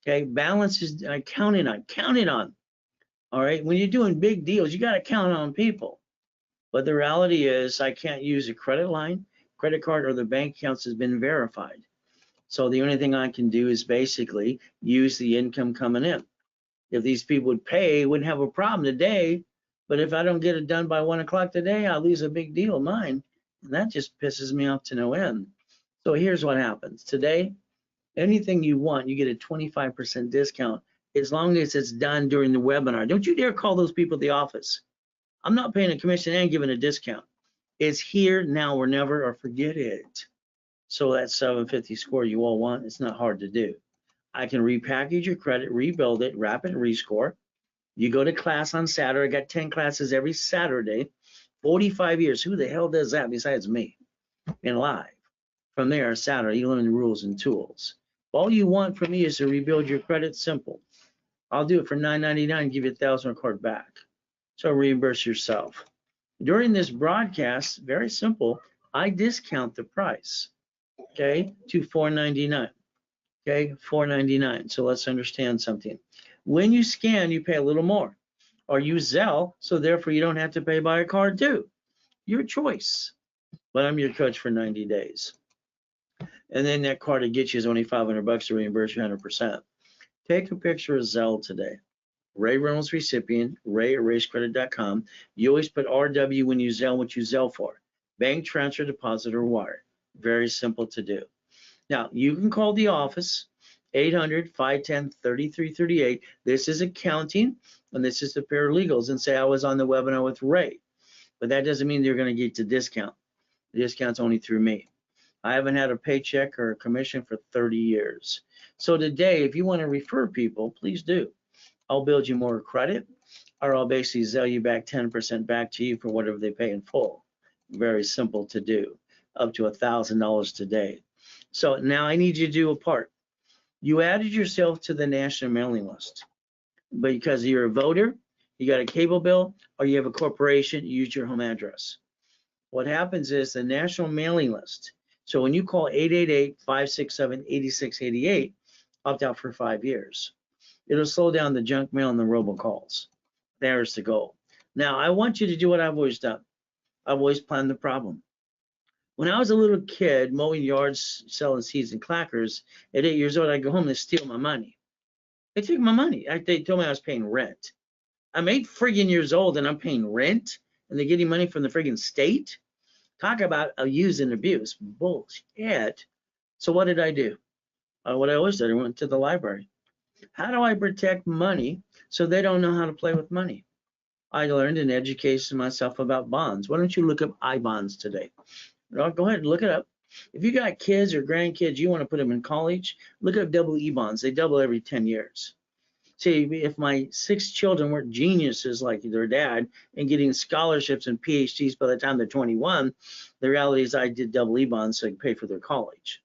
Okay, balance is counting on. All right, when you're doing big deals, you got to count on people. But the reality is I can't use a credit line, credit card, or the bank accounts has been verified. So the only thing I can do is basically use the income coming in. If these people would pay, wouldn't have a problem today. But if I don't get it done by 1 o'clock today, I'll lose a big deal of mine. And that just pisses me off to no end. So here's what happens. Today, anything you want, you get a 25% discount as long as it's done during the webinar. Don't you dare call those people at the office. I'm not paying a commission and giving a discount. It's here, now or never, or forget it. So that 750 score you all want, it's not hard to do. I can repackage your credit, rebuild it, rapid rescore. You go to class on Saturday. I got 10 classes every Saturday, 45 years. Who the hell does that besides me? And live. From there, Saturday, you learn the rules and tools. All you want from me is to rebuild your credit. Simple. I'll do it for $9.99, give you $1,000 card back. So reimburse yourself. During this broadcast, very simple, I discount the price, okay, to $4.99. Okay, $4.99. So let's understand something. When you scan, you pay a little more, or use Zelle, so therefore you don't have to pay by a card too. Your choice. But I'm your coach for 90 days. And then that card to get you is only $500 to reimburse you 100%. Take a picture of Zelle today. Ray Reynolds recipient, ray@racecredit.com. You always put RW when you Zelle what you Zelle for. Bank transfer, deposit, or wire. Very simple to do. Now, you can call the office, 800-510-3338. This is accounting, and this is the paralegals, and say I was on the webinar with Ray. But that doesn't mean you're going to get the discount. The discount's only through me. I haven't had a paycheck or a commission for 30 years. So today, if you want to refer people, please do. I'll build you more credit, or I'll basically Zelle you back 10% back to you for whatever they pay in full. Very simple to do, up to $1,000 today. So now I need you to do a part. You added yourself to the national mailing list, but because you're a voter, you got a cable bill, or you have a corporation, you use your home address. What happens is the national mailing list. So when you call 888-567-8688, opt out for 5 years. It'll slow down the junk mail and the robocalls. There's the goal. Now, I want you to do what I've always done. I've always planned the problem. When I was a little kid mowing yards, selling seeds and clackers, at 8 years old, I'd go home and steal my money. They took my money. They told me I was paying rent. I'm 8 friggin' years old and I'm paying rent, and they're getting money from the friggin' state. Talk about use and abuse. Bullshit. So what did I do? What I always did, I went to the library. How do I protect money so they don't know how to play with money? I learned and educated myself about bonds. Why don't you look up I-bonds today? Go ahead and look it up. If you got kids or grandkids, you want to put them in college, look up double E-bonds. They double every 10 years. See, if my 6 children weren't geniuses like their dad and getting scholarships and PhDs by the time they're 21, the reality is I did double E-bonds so I could pay for their college.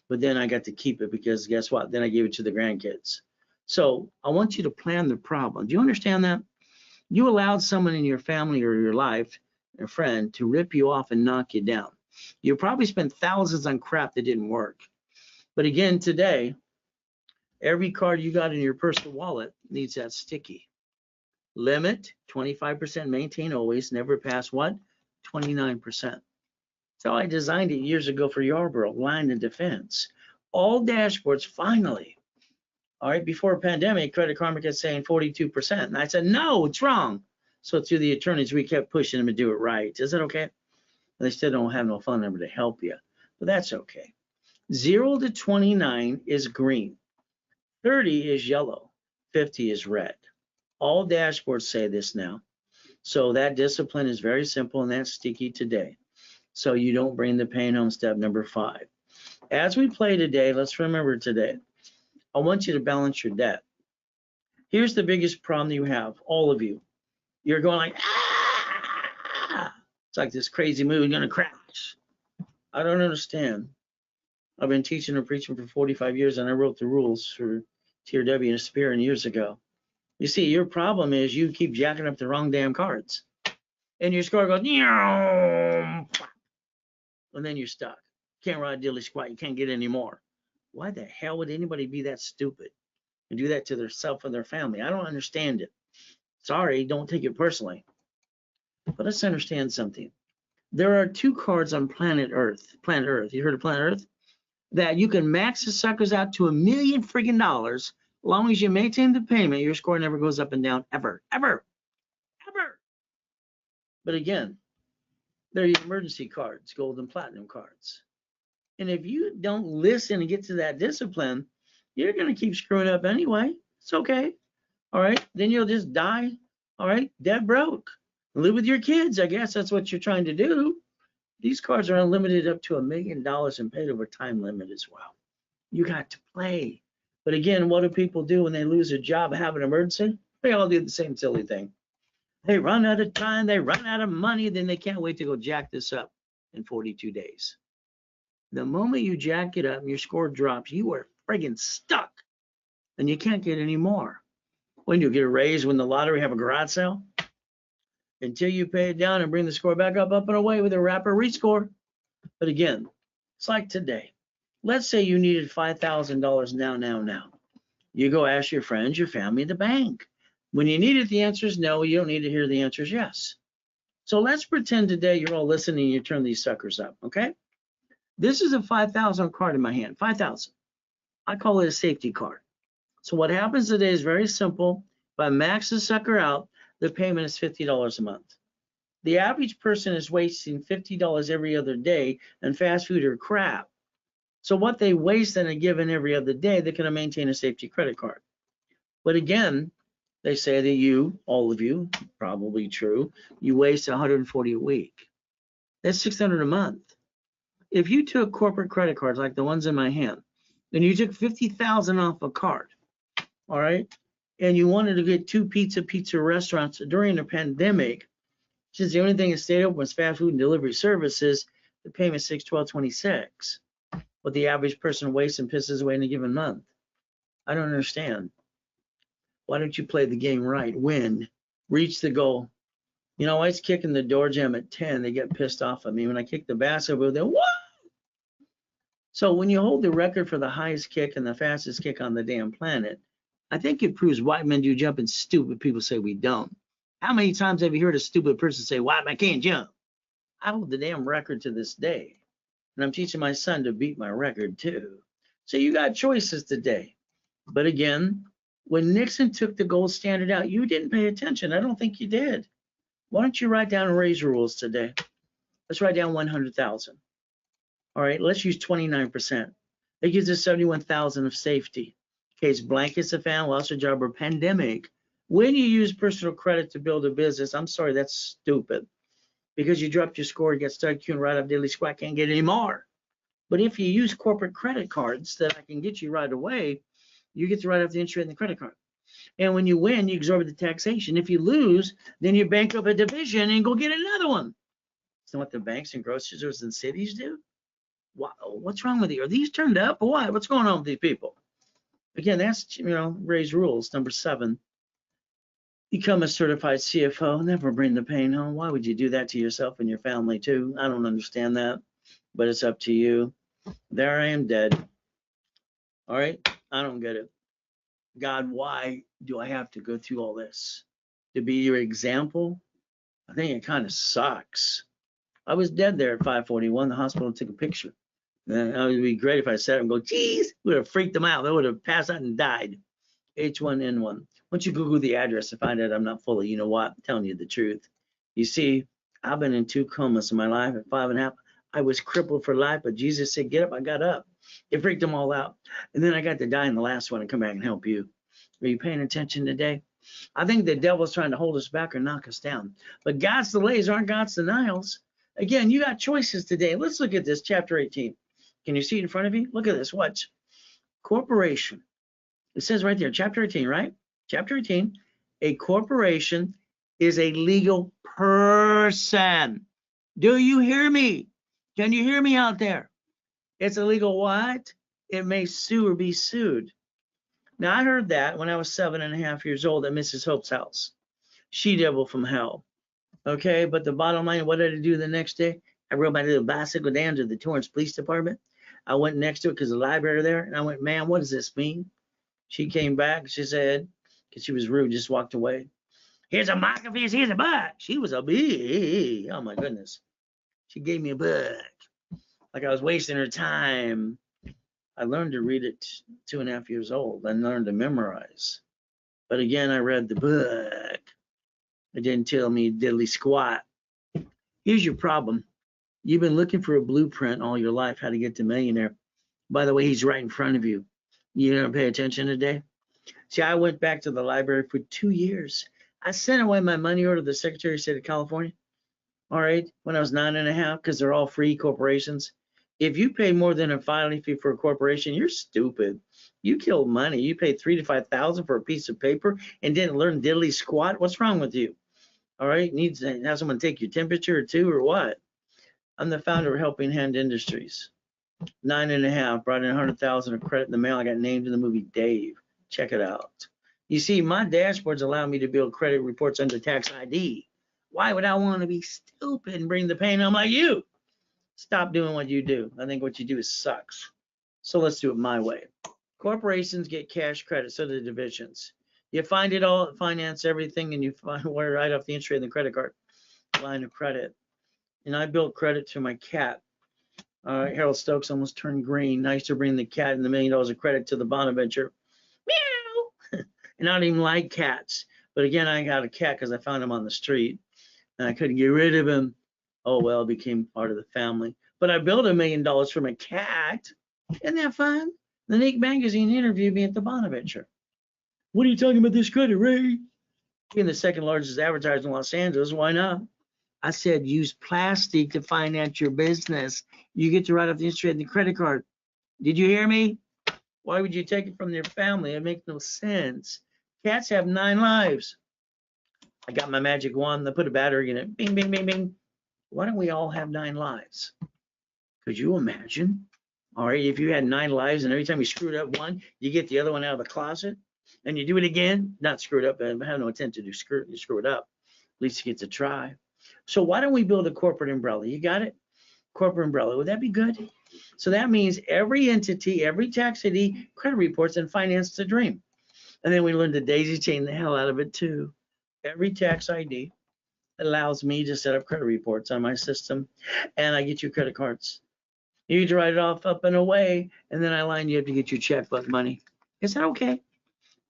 But then I got to keep it because guess what? Then I gave it to the grandkids. So I want you to plan the problem. Do you understand that? You allowed someone in your family or your life, a friend, to rip you off and knock you down. You probably spent thousands on crap that didn't work. But again, today, every card you got in your personal wallet needs that sticky. Limit, 25%, maintain always, never pass what? 29%. So I designed it years ago for Yarborough, line of defense. All dashboards, finally. All right, before a pandemic, Credit Karma kept saying 42%. And I said, no, it's wrong. So through the attorneys, we kept pushing them to do it right. Is that okay? They still don't have no phone number to help you, but that's okay. 0 to 29 is green. 30 is yellow. 50 is red. All dashboards say this now. So that discipline is very simple and that's sticky today. So you don't bring the pain home, step number 5. As we play today, let's remember today, I want you to balance your debt. Here's the biggest problem you have, all of you. You're going like, ah! It's like this crazy movie gonna crash. I don't understand. I've been teaching and preaching for 45 years and I wrote the rules for TRW and Spearing years ago. You see, your problem is you keep jacking up the wrong damn cards. And your score goes, and then you're stuck. Can't ride dilly squat, you can't get any more. Why the hell would anybody be that stupid and do that to themselves and their family? I don't understand it. Sorry, don't take it personally. But let's understand something. There are 2 cards on planet Earth. Planet Earth. You heard of planet Earth? That you can max the suckers out to $1 million friggin' dollars. As long as you maintain the payment, your score never goes up and down ever, ever, ever. But again, they're your emergency cards, gold and platinum cards. And if you don't listen and get to that discipline, you're going to keep screwing up anyway. It's okay. All right. Then you'll just die. All right. Dead broke. Live with your kids. I guess that's what you're trying to do. These cards are unlimited up to $1 million and paid over time limit as well. You got to play. But again, what do people do when they lose a job, have an emergency? They all do the same silly thing. They run out of time, they run out of money, then they can't wait to go jack this up in 42 days. The moment you jack it up and your score drops, you are friggin' stuck and you can't get any more. When you get a raise, win the lottery, have a garage sale, until you pay it down and bring the score back up and away with a rapper rescore. But again, it's like today. Let's say you needed $5,000 now. You go ask your friends, your family, the bank. When you need it, the answer is no. You don't need to hear the answer is yes. So let's pretend today you're all listening and you turn these suckers up, okay? This is a 5,000 card in my hand, 5,000. I call it a safety card. So what happens today is very simple. If I max the sucker out, the payment is $50 a month. The average person is wasting $50 every other day on fast food or crap. So what they waste in a given every other day, they can maintain a safety credit card. But again, they say that you, all of you, probably true, you waste 140 a week. That's 600 a month. If you took corporate credit cards like the ones in my hand, and you took 50,000 off a card, all right, and you wanted to get two pizza restaurants during the pandemic, since the only thing that stayed open was fast food and delivery services, the payment is $612.26. What the average person wastes and pisses away in a given month. I don't understand. Why don't you play the game right? Win, reach the goal. You know, I was kicking the door jam at 10. They get pissed off at me. When I kick the basketball, they're, what? So when you hold the record for the highest kick and the fastest kick on the damn planet, I think it proves white men do jump and stupid people say we don't. How many times have you heard a stupid person say, white man can't jump? I hold the damn record to this day. And I'm teaching my son to beat my record too. So you got choices today. But again, when Nixon took the gold standard out, you didn't pay attention. I don't think you did. Why don't you write down Ray's rules today? Let's write down 100,000. All right, let's use 29%. That gives us 71,000 of safety. In case blankets a fan, lost a job, or pandemic. When you use personal credit to build a business, I'm sorry, that's stupid. Because you dropped your score, you get stuck, queuing right up daily squat, can't get any more. But if you use corporate credit cards that I can get you right away, you get to write off the interest rate in the credit card. And when you win, you absorb the taxation. If you lose, then you bankrupt a division and go get another one. Isn't what the banks and grocery stores and cities do? What's wrong with you? Are these turned up or what? What's going on with these people? Again, that's, Ray's rules. Number 7, become a certified CFO. Never bring the pain home. Why would you do that to yourself and your family too? I don't understand that, but it's up to you. There I am dead. All right, I don't get it. God, why do I have to go through all this? To be your example? I think it kind of sucks. I was dead there at 5:41. The hospital took a picture. And it would be great if I sat and go, geez, would have freaked them out. They would have passed out and died. H1N1. Once you Google the address to find out I'm not fully, you know what? I'm telling you the truth. You see, I've been in 2 comas in my life at 5.5. I was crippled for life, but Jesus said, get up. I got up. It freaked them all out. And then I got to die in the last one and come back and help you. Are you paying attention today? I think the devil's trying to hold us back or knock us down. But God's delays aren't God's denials. Again, you got choices today. Let's look at this, chapter 18. Can you see it in front of you? Look at this. Watch. Corporation. It says right there, chapter 18, right? Chapter 18. A corporation is a legal person. Do you hear me? Can you hear me out there? It's a legal what? It may sue or be sued. Now, I heard that when I was 7.5 years old at Mrs. Hope's house. She devil from hell. Okay, but the bottom line, what did I do the next day? I rode my little bicycle down to the Torrance Police Department. I went next to it because the library there, and I went, ma'am, what does this mean? She came back, she said, because she was rude, just walked away. Here's a microfiche, here's a buck. She was a bee. Oh my goodness. She gave me a book. Like I was wasting her time. I learned to read at 2.5 years old. I learned to memorize. But again, I read the book. It didn't tell me diddly squat. Here's your problem. You've been looking for a blueprint all your life, how to get to millionaire. By the way, he's right in front of you. You gonna pay attention today? See, I went back to the library for 2 years. I sent away my money order to the Secretary of State of California, all right, when I was 9.5, because they're all free corporations. If you pay more than a filing fee for a corporation, you're stupid. You killed money. You paid $3,000 to $5,000 for a piece of paper and didn't learn diddly squat. What's wrong with you? All right, needs to have someone take your temperature or two or what? I'm the founder of Helping Hand Industries. 9.5, brought in 100,000 of credit in the mail. I got named in the movie Dave. Check it out. You see, my dashboards allow me to build credit reports under tax ID. Why would I want to be stupid and bring the pain home like you? Stop doing what you do. I think what you do sucks. So let's do it my way. Corporations get cash credit, so do divisions. You find it all, finance everything, and you find where right off the interest rate and the credit card line of credit. And I built credit to my cat. Harold Stokes almost turned green. I used to bring the cat and the $1 million of credit to the Bonaventure. Meow. And I don't even like cats. But again, I got a cat because I found him on the street and I couldn't get rid of him. Oh, well, it became part of the family. But I built $1 million for my cat. Isn't that fun? The Nick magazine interviewed me at the Bonaventure. What are you talking about this credit, Ray? Being the second largest advertiser in Los Angeles, why not? I said, use plastic to finance your business. You get to write off the interest rate and the credit card. Did you hear me? Why would you take it from their family? It makes no sense. Cats have 9 lives. I got my magic wand. I put a battery in it. Bing, bing, bing, bing. Why don't we all have 9 lives? Could you imagine? All right, if you had 9 lives and every time you screwed up one, you get the other one out of the closet and you do it again, not screwed up, but I have no intent to do screw it up. At least you get to try. So why don't we build a corporate umbrella? You got it? Corporate umbrella. Would that be good? So that means every entity, every tax ID, credit reports, and finance the dream. And then we learn to daisy chain the hell out of it too. Every tax ID allows me to set up credit reports on my system, and I get you credit cards. You get to write it off up and away, and then I line you up to get your checkbook money. Is that okay?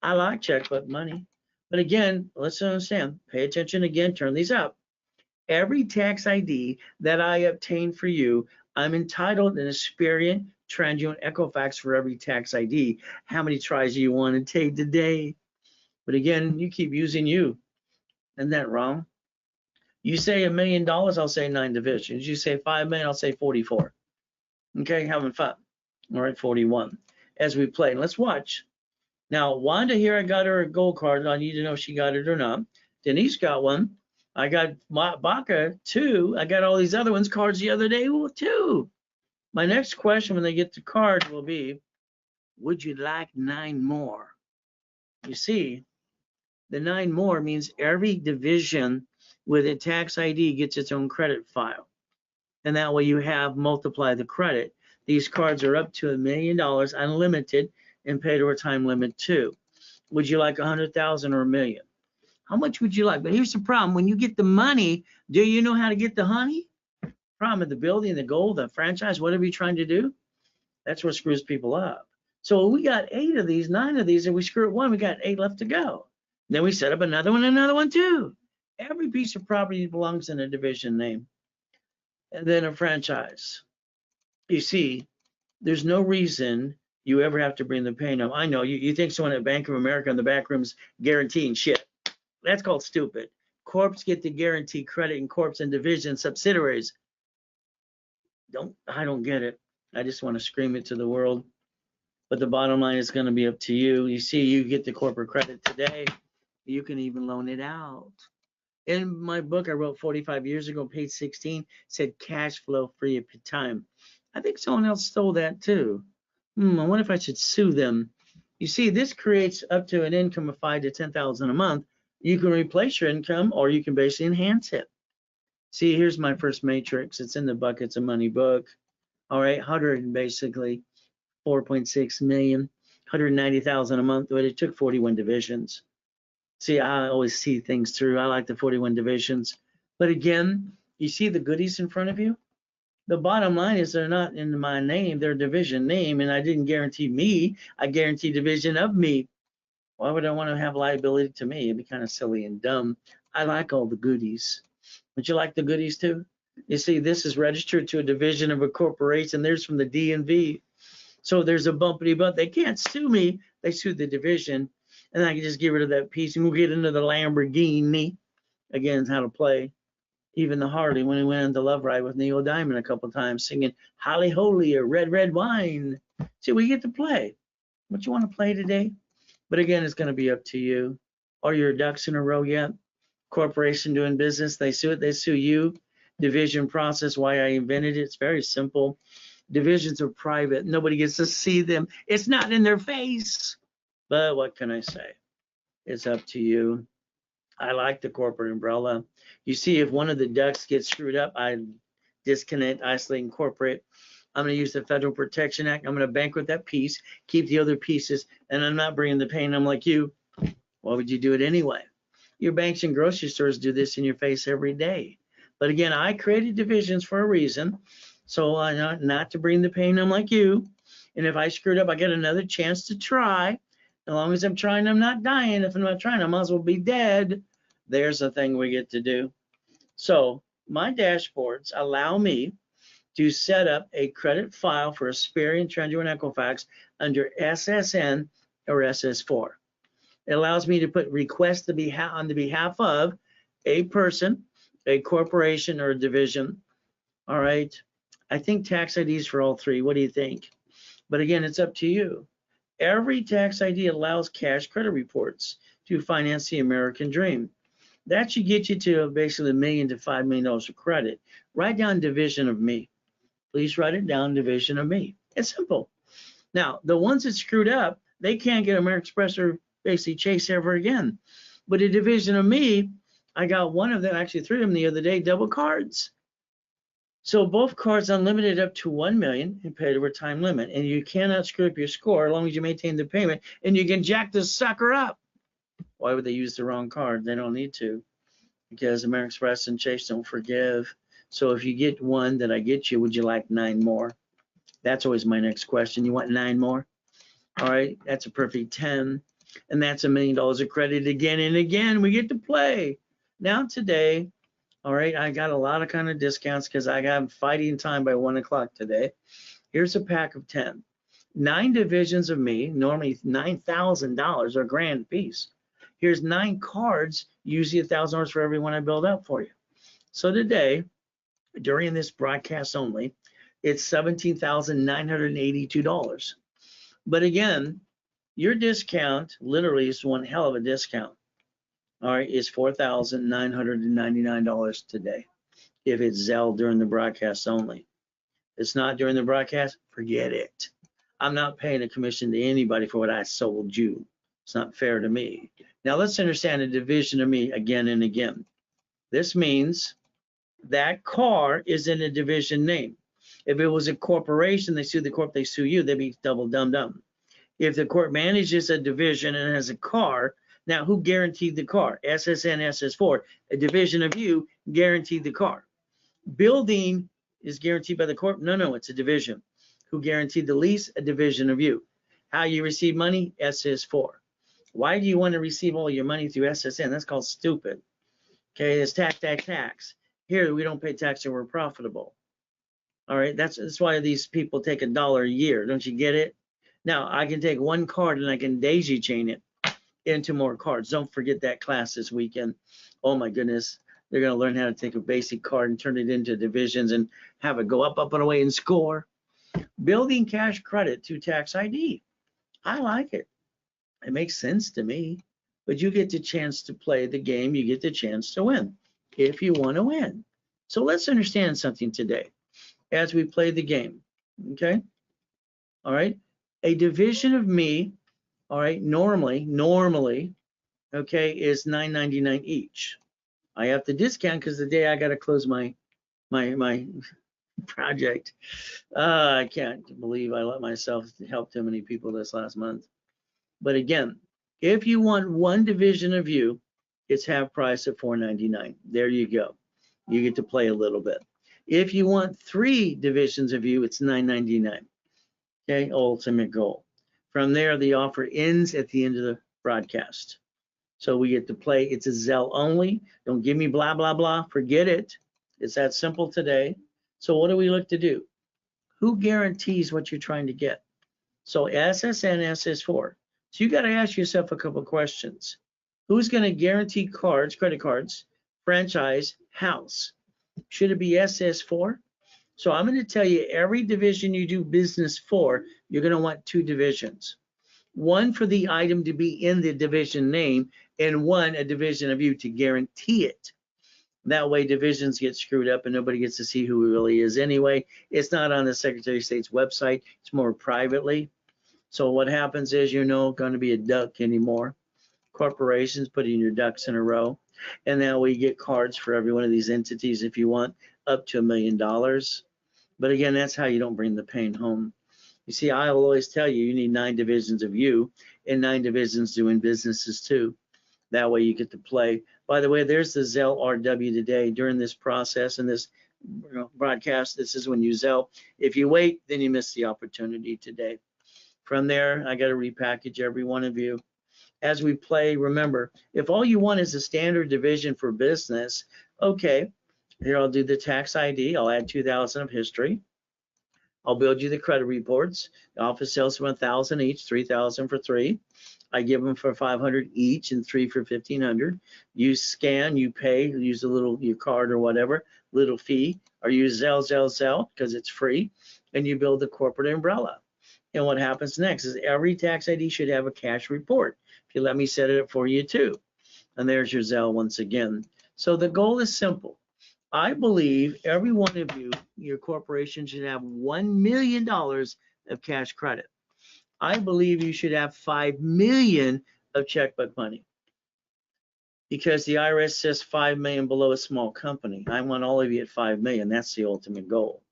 I like checkbook money. But again, let's understand, pay attention again, turn these up. Every tax ID that I obtain for you, I'm entitled an Experian transient Equifax for every tax ID. How many tries do you want to take today? But again, you keep using you. Isn't that wrong? You say $1 million, I'll say 9 divisions. You say 5 million, I'll say 44. Okay, having fun. All right, 41. As we play, let's watch. Now, Wanda here, I got her a gold card. I need to know if she got it or not. Denise got one. I got Baca 2. I got all these other ones cards the other day too. My next question when they get the card will be, would you like 9 more? You see, the 9 more means every division with a tax ID gets its own credit file. And that way you have multiply the credit. These cards are up to $1 million, unlimited, and paid over time limit too. Would you like 100,000 or 1 million? How much would you like? But here's the problem. When you get the money, do you know how to get the honey? Problem with the building, the gold, the franchise, whatever you're trying to do, that's what screws people up. So we got 8 of these, 9 of these, and we screw up one, we got 8 left to go. Then we set up another one too. Every piece of property belongs in a division name. And then a franchise. You see, there's no reason you ever have to bring the pain up. I know you think someone at Bank of America in the back room's guaranteeing shit. That's called stupid. Corps get the guarantee credit in corps and division subsidiaries. I don't get it. I just want to scream it to the world. But the bottom line is going to be up to you. You see, you get the corporate credit today. You can even loan it out. In my book I wrote 45 years ago, page 16, said cash flow free at time. I think someone else stole that too. I wonder if I should sue them. You see, this creates up to an income of 5 to 10,000 a month. You can replace your income or you can basically enhance it. See, here's my first matrix. It's in the Buckets of Money book. All right, 100 basically 4.6 million, 190,000 a month, but it took 41 divisions. See, I always see things through. I like the 41 divisions. But again, you see the goodies in front of you? The bottom line is they're not in my name, they're division name, and I didn't guarantee me, I guarantee division of me. Why would I want to have liability to me? It'd be kind of silly and dumb. I like all the goodies. Would you like the goodies too? You see, this is registered to a division of a corporation. There's from the DMV. So there's a bumpity bump. They can't sue me. They sue the division. And I can just get rid of that piece and we'll get into the Lamborghini. Again, it's how to play. Even the Harley when he went on the Love Ride with Neil Diamond a couple times singing Holly Holy or Red Red Wine. See, we get to play. What you want to play today? But again, it's going to be up to you. Are your ducks in a row yet? Corporation doing business, they sue it, they sue you. Division process, why I invented it, it's very simple. Divisions are private. Nobody gets to see them. It's not in their face. But what can I say? It's up to you. I like the corporate umbrella. You see, if one of the ducks gets screwed up, I disconnect, isolate, incorporate. I'm going to use the Federal Protection Act. I'm going to bank with that piece, keep the other pieces, and I'm not bringing the pain. I'm like you. Why would you do it anyway? Your banks and grocery stores do this in your face every day. But again, I created divisions for a reason. So not to bring the pain. I'm like you. And if I screwed up, I get another chance to try. As long as I'm trying, I'm not dying. If I'm not trying, I might as well be dead. There's the thing we get to do. So my dashboards allow me to set up a credit file for Asperian, Trendure, and Equifax under SSN or SS4. It allows me to put requests on the behalf of a person, a corporation, or a division. All right. I think tax IDs for all three. What do you think? But again, it's up to you. Every tax ID allows cash credit reports to finance the American dream. That should get you to basically $1 million to $5 million of credit. Write down division of me. Please write it down, division of me. It's simple. Now, the ones that screwed up, they can't get American Express or basically Chase ever again. But a division of me, I got one of them, actually three of them the other day, double cards. So both cards unlimited up to 1 million and paid over time limit. And you cannot screw up your score as long as you maintain the payment, and you can jack this sucker up. Why would they use the wrong card? They don't need to, because American Express and Chase don't forgive. So if you get one that I get you, would you like 9 more? That's always my next question. You want 9 more? All right, that's a perfect 10. And that's $1 million of credit again and again. We get to play. Now today, all right, I got a lot of kind of discounts because I got fighting time by 1 o'clock today. Here's a pack of 10. 9 divisions of me, normally $9,000 or $1,000 piece. Here's 9 cards, usually $1,000 for every one I build up for you. So today, during this broadcast only, it's $17,982. But again, your discount literally is one hell of a discount. All right, is $4,999 today. If it's Zelle during the broadcast only. It's not during the broadcast, forget it. I'm not paying a commission to anybody for what I sold you. It's not fair to me. Now let's understand a division of me again and again. This means that car is in a division name. If it was a corporation, they sue the corp, they sue you, they'd be double dum-dum. If the court manages a division and has a car, now who guaranteed the car? SSN, SS4. A division of you guaranteed the car. Building is guaranteed by the corp? No, it's a division. Who guaranteed the lease? A division of you. How you receive money? SS4. Why do you want to receive all your money through SSN? That's called stupid. Okay, it's tax. Here, we don't pay tax and we're profitable. All right, that's why these people take $1 a year. Don't you get it? Now, I can take one card and I can daisy chain it into more cards. Don't forget that class this weekend. Oh my goodness. They're going to learn how to take a basic card and turn it into divisions and have it go up and away and score. Building cash credit to tax ID. I like it. It makes sense to me. But you get the chance to play the game. You get the chance to win if you want to win. So let's understand something today as we play the game. Okay? All right? A division of me, all right, normally, okay, is $9.99 each. I have to discount because the day I got to close my project. I can't believe I let myself help too many people this last month. But again, if you want one division of you, it's half price at $4.99. There you go. You get to play a little bit. If you want 3 divisions of you, it's $9.99. Okay, ultimate goal. From there, the offer ends at the end of the broadcast. So we get to play. It's a Zelle only. Don't give me blah, blah, blah. Forget it. It's that simple today. So what do we look to do? Who guarantees what you're trying to get? So SSN, SS4. So you got to ask yourself a couple of questions. Who's going to guarantee cards, credit cards, franchise, house? Should it be SS4? So I'm going to tell you every division you do business for, you're going to want 2 divisions. One for the item to be in the division name, and one a division of you to guarantee it. That way divisions get screwed up and nobody gets to see who it really is anyway. It's not on the Secretary of State's website. It's more privately. So what happens is you're not going to be a duck anymore. Corporations putting your ducks in a row. And now we get cards for every one of these entities if you want up to $1 million. But again, that's how you don't bring the pain home. You see, I will always tell you, you need 9 divisions of you and 9 divisions doing businesses too. That way you get to play. By the way, there's the Zelle RW today during this process and this broadcast. This is when you Zelle. If you wait, then you miss the opportunity today. From there, I got to repackage every one of you. As we play, remember, if all you want is a standard division for business, okay, here I'll do the tax ID. I'll add 2,000 of history. I'll build you the credit reports. The office sells for 1,000 each, 3,000 for 3. I give them for 500 each and 3 for 1,500. You scan, you pay, use a little your card or whatever, little fee, or use Zelle because it's free, and you build the corporate umbrella. And what happens next is every tax ID should have a cash report. If you let me set it up for you too. And there's your Zelle once again. So the goal is simple. I believe every one of you, your corporation should have $1 million of cash credit. I believe you should have 5 million of checkbook money because the IRS says 5 million below a small company. I want all of you at 5 million. That's the ultimate goal.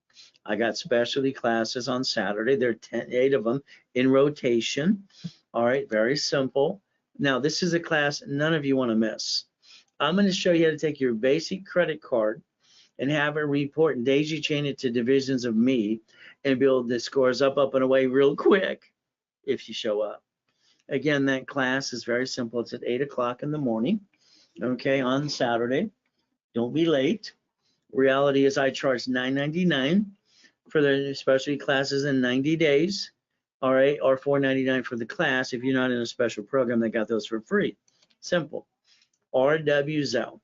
I got specialty classes on Saturday. There are 8 of them in rotation. All right, very simple. Now, this is a class none of you want to miss. I'm going to show you how to take your basic credit card and have it report and daisy chain it to divisions of me and build the scores up and away real quick if you show up. Again, that class is very simple. It's at 8 o'clock in the morning, okay, on Saturday. Don't be late. Reality is I charge $9.99 for the specialty classes in 90 days, all right, or $4.99 for the class. If you're not in a special program, they got those for free. Simple. RW Zelle.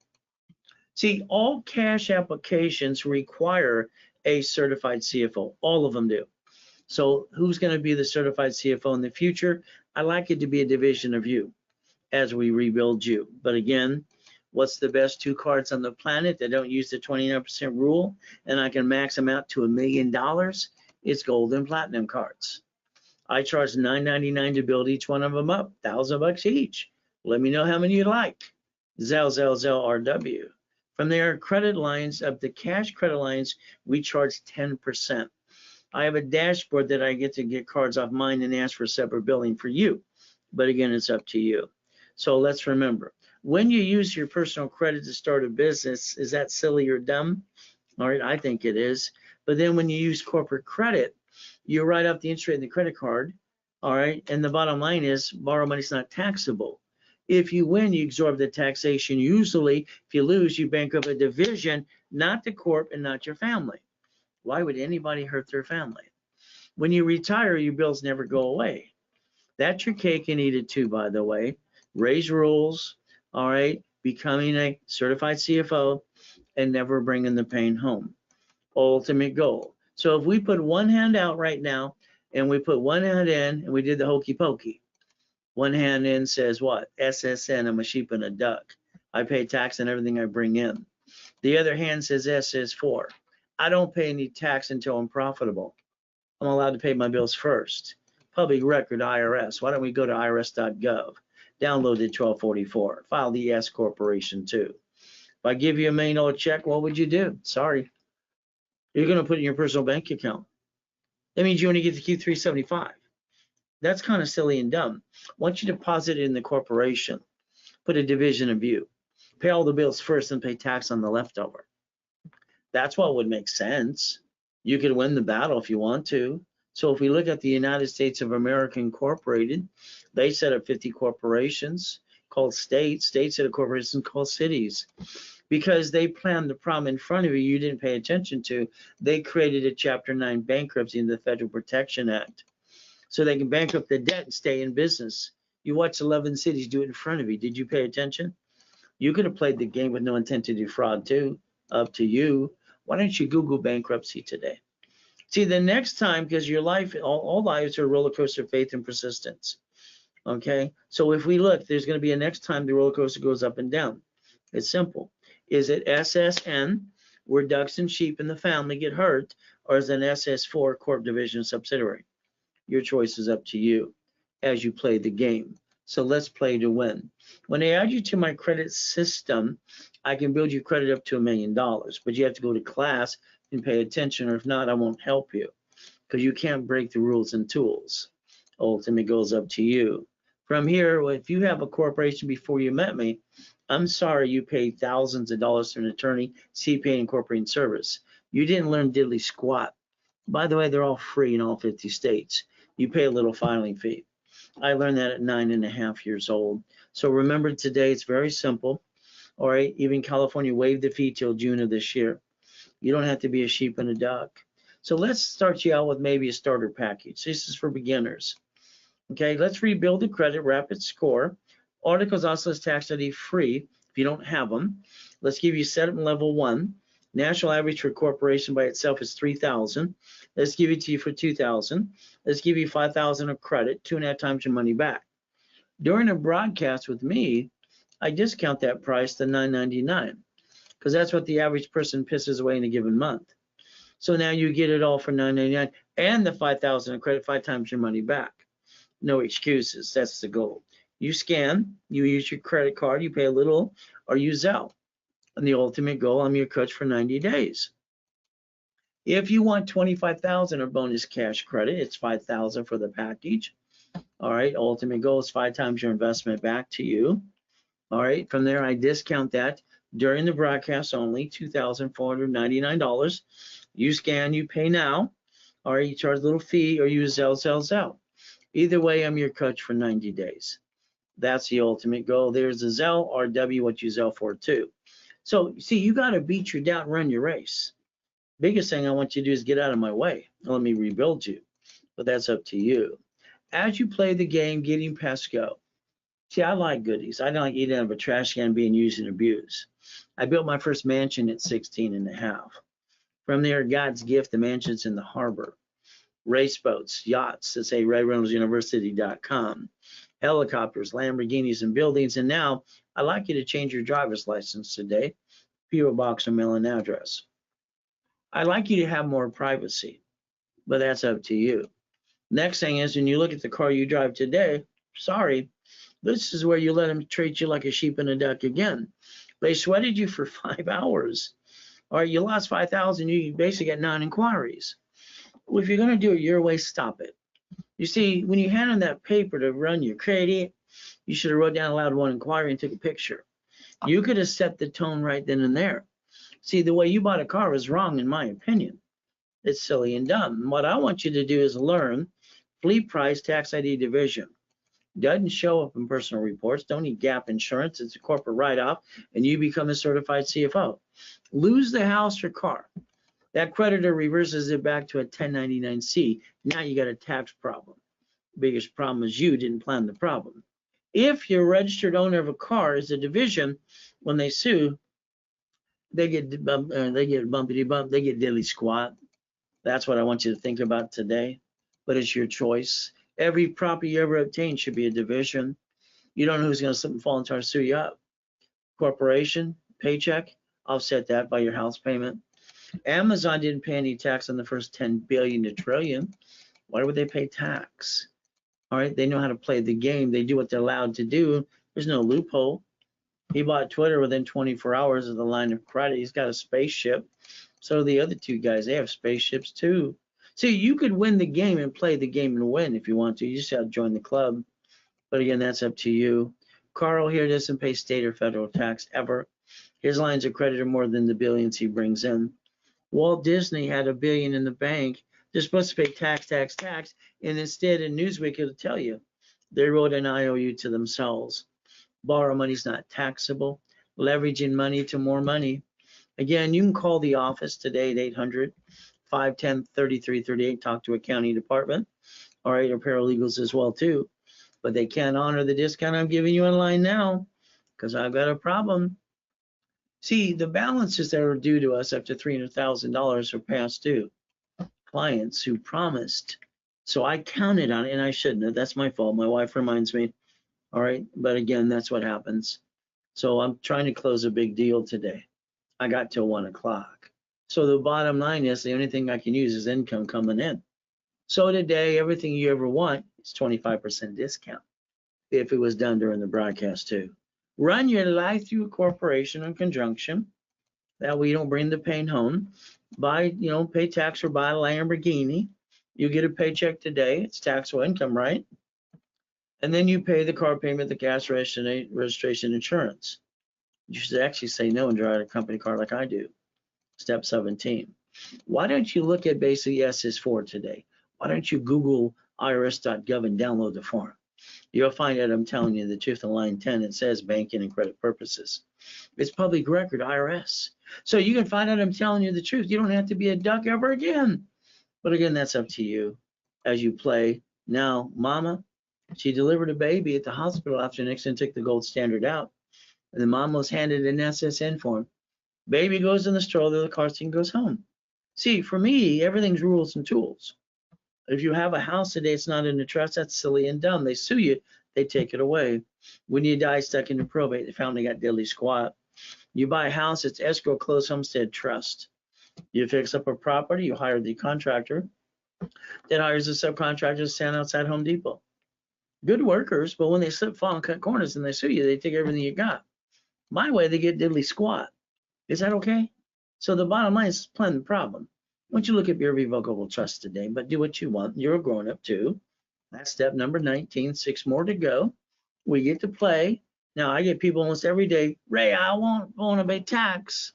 See, all cash applications require a certified CFO. All of them do. So who's going to be the certified CFO in the future? I like it to be a division of you as we rebuild you. But again, what's the best 2 cards on the planet that don't use the 29% rule and I can max them out to $1 million? It's gold and platinum cards. I charge $9.99 to build each one of them up, $1,000 each. Let me know how many you like. Zelle RW. From there, credit lines, up to cash credit lines, we charge 10%. I have a dashboard that I get to get cards off mine and ask for separate billing for you. But again, it's up to you. So let's remember, when you use your personal credit to start a business, is that silly or dumb? All right, I think it is. But then when you use corporate credit, you write off the interest rate in the credit card. All right, and the bottom line is borrow money is not taxable. If you win, you absorb the taxation. Usually, if you lose, you bankrupt a division, not the corp and not your family. Why would anybody hurt their family? When you retire, your bills never go away. That's your cake and eat it too, by the way. Raise rules, all right, becoming a certified CFO and never bringing the pain home. Ultimate goal. So if we put one hand out right now and we put one hand in and we did the hokey pokey, one hand in says what? SSN, I'm a sheep and a duck. I pay tax on everything I bring in. The other hand says SS4. I don't pay any tax until I'm profitable. I'm allowed to pay my bills first. Public record, IRS. Why don't we go to irs.gov? Download the 1244. File the S corporation too. If I give you $1 million check, what would you do? Sorry. You're going to put it in your personal bank account. That means you only get to keep $375. That's kind of silly and dumb. Once you deposit it in the corporation, put a division of you. Pay all the bills first and pay tax on the leftover. That's what would make sense. You could win the battle if you want to. So if we look at the United States of America Incorporated, they set up 50 corporations called states. States set up corporations called cities. Because they planned the problem in front of you, you didn't pay attention to. They created a Chapter 9 bankruptcy in the Federal Protection Act. So they can bankrupt the debt and stay in business. You watch 11 cities do it in front of you. Did you pay attention? You could have played the game with no intent to defraud too. Up to you. Why don't you Google bankruptcy today? See, the next time, because your life, all lives are a roller coaster of faith and persistence. Okay? So if we look, there's going to be a next time the roller coaster goes up and down. It's simple. Is it SSN, where ducks and sheep in the family get hurt, or is it an SS4 corp division subsidiary? Your choice is up to you as you play the game. So let's play to win. When I add you to my credit system, I can build your credit up to $1 million, but you have to go to class and pay attention, or if not, I won't help you, because you can't break the rules and tools. Ultimately goes up to you. From here, if you have a corporation before you met me, I'm sorry you paid thousands of dollars to an attorney, CPA, and incorporating service. You didn't learn diddly squat. By the way, they're all free in all 50 states. You pay a little filing fee. I learned that at 9.5 years old. So remember today, it's very simple. All right, even California waived the fee till June of this year. You don't have to be a sheep and a duck. So let's start you out with maybe a starter package. This is for beginners. Okay, let's rebuild the credit rapid score. Articles also is tax ID free if you don't have them. Let's give you setup level 1. National average for corporation by itself is 3,000. Let's give it to you for 2,000. Let's give you 5,000 of credit, 2.5 times your money back. During a broadcast with me, I discount that price to $9.99 because that's what the average person pisses away in a given month. So now you get it all for $9.99 and the 5,000 of credit, 5 times your money back. No excuses. That's the goal. You scan, you use your credit card, you pay a little, or use Zelle. And the ultimate goal, I'm your coach for 90 days. If you want 25,000 of bonus cash credit, it's 5,000 for the package. All right, ultimate goal is 5 times your investment back to you. All right, from there I discount that during the broadcast only, $2,499. You scan, you pay now. All right, you charge a little fee or use Zelle. Either way, I'm your coach for 90 days. That's the ultimate goal. There's the Zelle, RW, what you Zelle for too. So see, you got to beat your doubt and run your race. Biggest thing I want you to do is get out of my way and let me rebuild you. But that's up to you. As you play the game, getting past go. See, I like goodies. I don't like eating out of a trash can being used and abused. I built my first mansion at 16 and a half. From there, God's gift, the mansion's in the harbor. Race boats, yachts, that say Ray Reynolds University.com. Helicopters, Lamborghinis, and buildings. And now I'd like you to change your driver's license today, PO box or mailing address. I'd like you to have more privacy, but that's up to you. Next thing is, when you look at the car you drive today, sorry, this is where you let them treat you like a sheep and a duck again. They sweated you for 5 hours. All right, you lost 5,000, you basically got 9 inquiries. Well, if you're going to do it your way, stop it. You see, when you hand in that paper to run your credit, you should have wrote down aloud 1 inquiry and took a picture. You could have set the tone right then and there. See, the way you bought a car is wrong, in my opinion. It's silly and dumb. What I want you to do is learn fleet price tax ID division. Doesn't show up in personal reports. Don't need gap insurance. It's a corporate write-off, and you become a certified CFO. Lose the house or car. That creditor reverses it back to a 1099-C. Now you got a tax problem. Biggest problem is you didn't plan the problem. If you're a registered owner of a car as a division, when they sue, they get bumpity bump, they get diddly squat. That's what I want you to think about today. But it's your choice. Every property you ever obtain should be a division. You don't know who's going to slip and fall and try to sue you up. Corporation, paycheck, offset that by your house payment. Amazon didn't pay any tax on the first 10 billion to trillion. Why would they pay tax? All right, they know how to play the game. They do what they're allowed to do. There's no loophole. He bought Twitter within 24 hours of the line of credit. He's got a spaceship. So the other 2 guys, they have spaceships too. See, you could win the game and play the game and win if you want to. You just have to join the club. But again, that's up to you. Carl here doesn't pay state or federal tax ever. His lines of credit are more than the billions he brings in. Walt Disney had $1 billion in the bank. They're supposed to pay tax, and instead in Newsweek it'll tell you they wrote an IOU to themselves. Borrow money's not taxable. Leveraging money to more money. Again, you can call the office today at 800-510-3338. Talk to a county department. All right, or paralegals as well too. But they can't honor the discount I'm giving you online now because I've got a problem. See, the balances that are due to us after $300,000 are past due. Clients who promised. So I counted on it, and I shouldn't have. That's my fault. My wife reminds me. All right, but again, that's what happens. So I'm trying to close a big deal today. I got till 1 o'clock. So the bottom line is the only thing I can use is income coming in. So today, everything you ever want is 25% discount if it was done during the broadcast too. Run your life through a corporation in conjunction. That way you don't bring the pain home. buy, pay tax or buy a Lamborghini. You get a paycheck today. It's taxable income, right? And then you pay the car payment, the gas registration, insurance. You should actually say no and drive a company car like I do. Step 17. Why don't you look at basically SS4 today? Why don't you Google irs.gov and download the form? You'll find out I'm telling you the truth in line 10. It says banking and credit purposes. It's public record, IRS. So you can find out I'm telling you the truth. You don't have to be a duck ever again. But again, that's up to you as you play. Now, mama, she delivered a baby at the hospital after Nixon took the gold standard out. And the mom was handed an SSN form. Baby goes in the stroller, the car seat goes home. See, for me, everything's rules and tools. If you have a house today, it's not in the trust, that's silly and dumb. They sue you, they take it away. When you die, stuck into probate, the family got diddly squat. You buy a house, it's escrow, closed homestead, trust. You fix up a property, you hire the contractor that hires the subcontractor to stand outside Home Depot. Good workers, but when they slip, fall, and cut corners and they sue you, they take everything you got. My way, they get diddly squat. Is that okay? So the bottom line is plan the problem. Why don't you look at your revocable trust today, but do what you want. You're a grown up too. That's step number 19, 6 more to go. We get to play. Now I get people almost every day, Ray, I want to pay tax.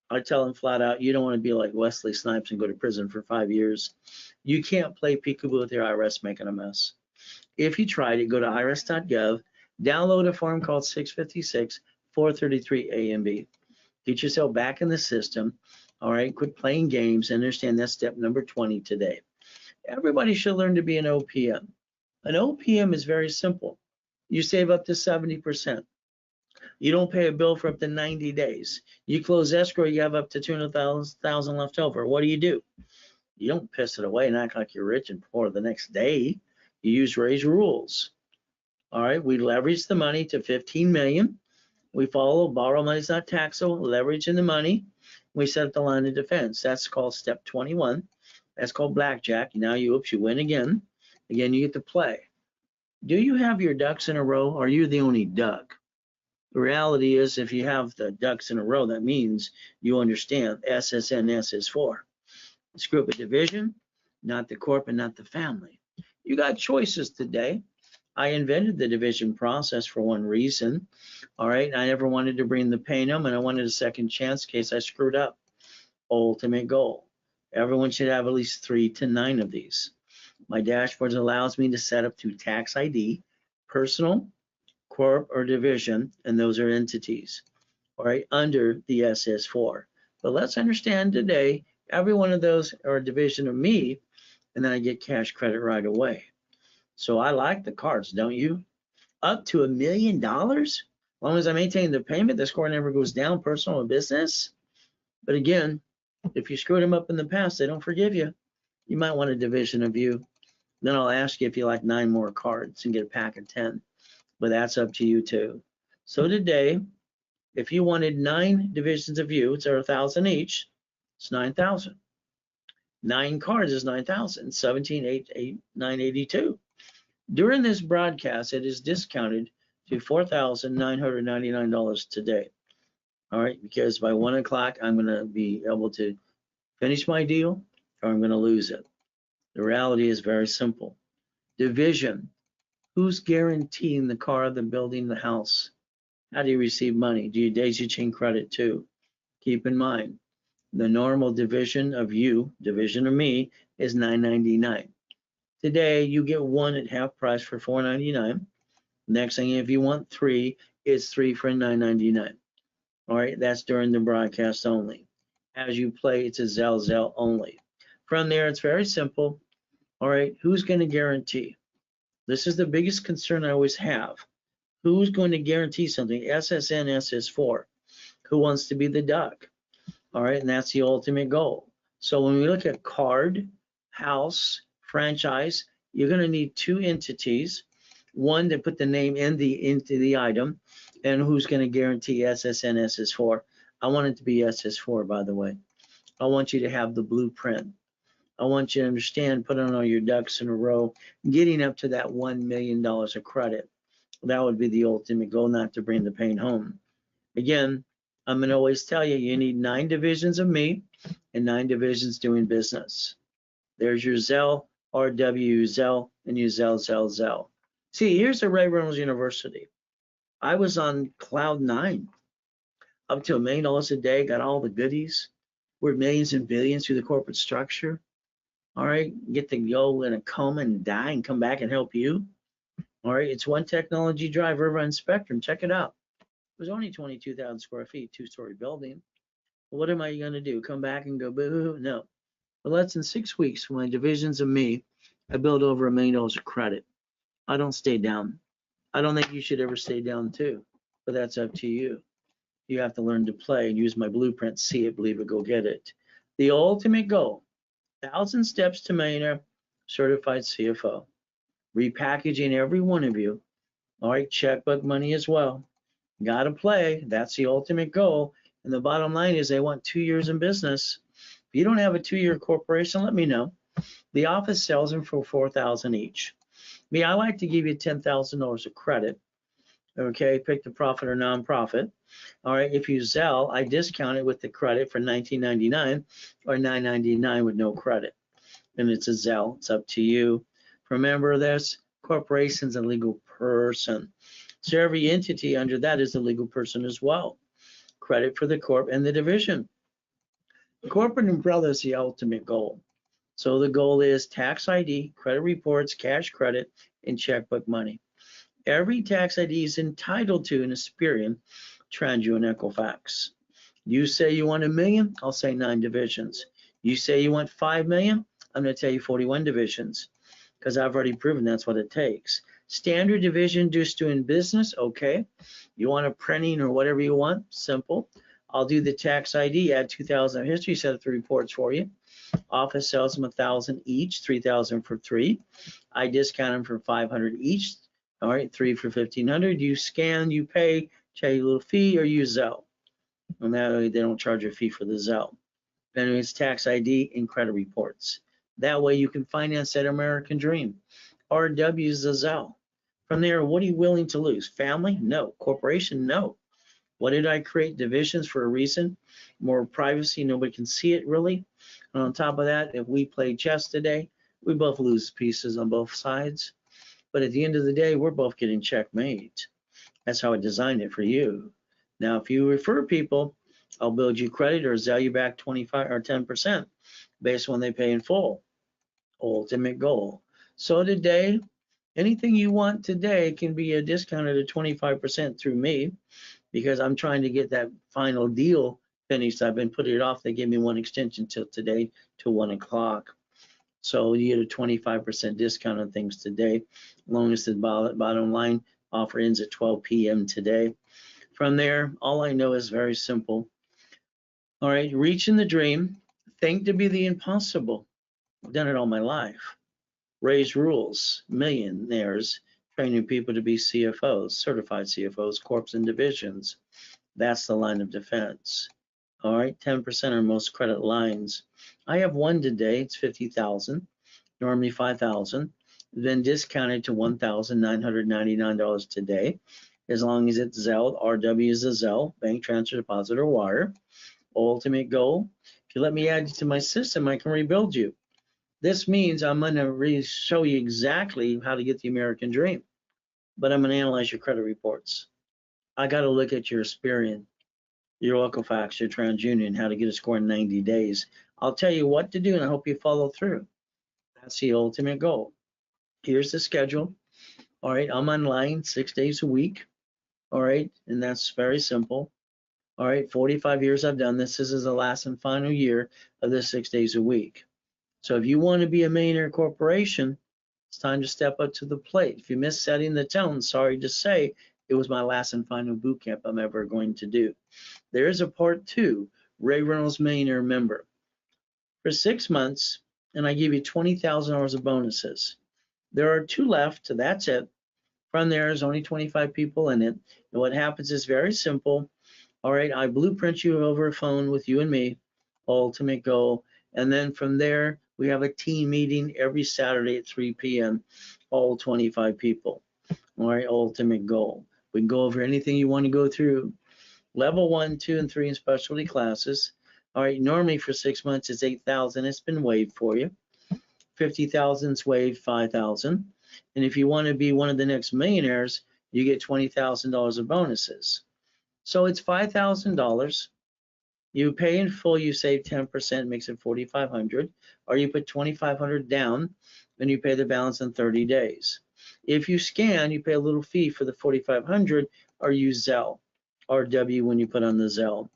I tell them flat out, you don't want to be like Wesley Snipes and go to prison for 5 years. You can't play peekaboo with your IRS making a mess. If you tried it, go to irs.gov, download a form called 656 433 A and B. Get yourself back in the system. All right, quit playing games. Understand that's step number 20 today. Everybody should learn to be an OPM. An OPM is very simple. You save up to 70%. You don't pay a bill for up to 90 days. You close escrow, you have up to 200,000 left over. What do? You don't piss it away and act like you're rich and poor the next day. You use Ray's rules. All right, we leverage the money to 15 million. We follow borrow money is not taxable, leverage in the money. We set up the line of defense. That's called step 21. That's called blackjack. Now you win again. Again, you get to play. Do you have your ducks in a row? Or are you the only duck? The reality is if you have the ducks in a row, that means you understand SSN, SS4. It's group of division, not the corp and not the family. You got choices today. I invented the division process for one reason. All right, I never wanted to bring the pain home, and I wanted a second chance in case I screwed up. Ultimate goal. Everyone should have at least 3 to 9 of these. My dashboard allows me to set up to tax ID, personal, corp, or division, and those are entities. All right, under the SS4. But let's understand today, every one of those are a division of me, and then I get cash credit right away. So I like the cards, don't you? Up to $1 million? As long as I maintain the payment, the score never goes down, personal or business. But again, if you screwed them up in the past, they don't forgive you. You might want a division of you. Then I'll ask you if you like 9 more cards and get a pack of 10. But that's up to you too. So today, if you wanted 9 divisions of you, it's 1,000 each, it's 9,000. 9 cards is 9,000, 17,982. During this broadcast, it is discounted to $4,999 today. All right, because by 1 o'clock, I'm going to be able to finish my deal or I'm going to lose it. The reality is very simple. Division. Who's guaranteeing the car, the building, the house? How do you receive money? Do you daisy chain credit too? Keep in mind, the normal division of you, division of me, is $9.99. Today, you get 1 at half price for $4.99. Next thing, if you want 3, it's 3 for $9.99. All right, that's during the broadcast only. As you play, it's a Zell only. From there, it's very simple. All right, who's going to guarantee? This is the biggest concern I always have. Who's going to guarantee something? SSN, SS4. Who wants to be the duck? All right, and that's the ultimate goal. So when we look at card, house, franchise, you're going to need 2 entities. One to put the name into the item, and who's going to guarantee SSN, SS4. I want it to be SS4, by the way. I want you to have the blueprint. I want you to understand, put on all your ducks in a row, getting up to that $1 million of credit. That would be the ultimate goal, not to bring the pain home. Again, I'm going to always tell you, you need 9 divisions of me and 9 divisions doing business. There's your Zell, RW, Zell, and you Zell. See, here's the Ray Reynolds University. I was on cloud 9, up to $1 million a day, got all the goodies. We're millions and billions through the corporate structure. All right, get to go in a coma and die and come back and help you. All right, it's one technology drive over on Spectrum. Check it out. It was only 22,000 square feet, 2-story building. What am I going to do? Come back and go boo? No. But less than 6 weeks from my divisions of me, I built over $1 million of credit. I don't stay down. I don't think you should ever stay down too, but that's up to you. You have to learn to play and use my blueprint, see it, believe it, go get it. The ultimate goal, 1,000 steps to millionaire, certified CFO. Repackaging every one of you. All right, checkbook money as well. Got to play. That's the ultimate goal. And the bottom line is they want 2 years in business. If you don't have a 2-year corporation, let me know. The office sells them for $4,000 each. Me, I like to give you $10,000 of credit. Okay, pick the profit or nonprofit. All right, if you Zell, I discount it with the credit for $19.99 or $9.99 with no credit. And it's a Zell. It's up to you. Remember this, corporation's a legal person. So every entity under that is a legal person as well. Credit for the corp and the division. The corporate umbrella is the ultimate goal. So the goal is tax ID, credit reports, cash credit, and checkbook money. Every tax ID is entitled to an Experian, TransUnion, and Equifax. You say you want $1 million, I'll say 9 divisions. You say you want $5 million, I'm going to tell you 41 divisions because I've already proven that's what it takes. Standard division, just doing business, okay. You want a printing or whatever you want, simple. I'll do the tax ID, add 2,000 history, set up the reports for you. Office sells them 1,000 each, 3,000 for 3. I discount them for 500 each. All right, 3 for 1,500. You scan, you pay, charge a little fee, or use Zelle. And that way they don't charge a fee for the Zelle. Then it's tax ID and credit reports. That way you can finance that American dream. RW is the Zelle. From there, what are you willing to lose? Family? No. Corporation? No. What did I create? Divisions for a reason. More privacy, nobody can see it really. And on top of that, if we play chess today, we both lose pieces on both sides. But at the end of the day, we're both getting checkmate. That's how I designed it for you. Now, if you refer people, I'll build you credit or sell you back 25 or 10% based on when they pay in full. Ultimate goal. So today, anything you want today can be a discounted at 25% through me because I'm trying to get that final deal finished. I've been putting it off. They gave me one extension till today till 1 o'clock. So you get a 25% discount on things today, as long as the bottom line offer ends at 12 p.m. today. From there, all I know is very simple. All right, reaching the dream, think to be the impossible. I've done it all my life. Raise rules, millionaires, training people to be CFOs, certified CFOs, corps and divisions. That's the line of defense. All right, 10% are most credit lines. I have one today, it's 50,000, normally 5,000, then discounted to $1,999 today, as long as it's Zelle. RW is a Zelle, bank transfer, deposit, or wire. Ultimate goal, if you let me add you to my system, I can rebuild you. This means I'm going to show you exactly how to get the American dream, but I'm going to analyze your credit reports. I got to look at your Experian, your Equifax, your TransUnion, how to get a score in 90 days. I'll tell you what to do, and I hope you follow through. That's the ultimate goal. Here's the schedule. All right, I'm online 6 days a week. All right, and that's very simple. All right, 45 years I've done this. This is the last and final year of the 6 days a week. So if you want to be a millionaire corporation, it's time to step up to the plate. If you miss setting the tone, sorry to say, it was my last and final boot camp I'm ever going to do. There is a part 2, Ray Reynolds Millionaire Member. For 6 months, and I give you $20,000 of bonuses. There are 2 left, so that's it. From there, there's only 25 people in it. And what happens is very simple. All right, I blueprint you over a phone with you and me, ultimate goal. And then from there, we have a team meeting every Saturday at 3 p.m., all 25 people. All right, ultimate goal. We can go over anything you want to go through. Level 1, 2, and 3 in specialty classes. All right, normally for 6 months it's 8,000. It's been waived for you. 50,000 is waived, 5,000. And if you want to be one of the next millionaires, you get $20,000 of bonuses. So it's $5,000. You pay in full, you save 10%, makes it 4,500, or you put 2,500 down and you pay the balance in 30 days. If you scan, you pay a little fee for the 4,500 or use Zelle, RW when you put on the Zelle.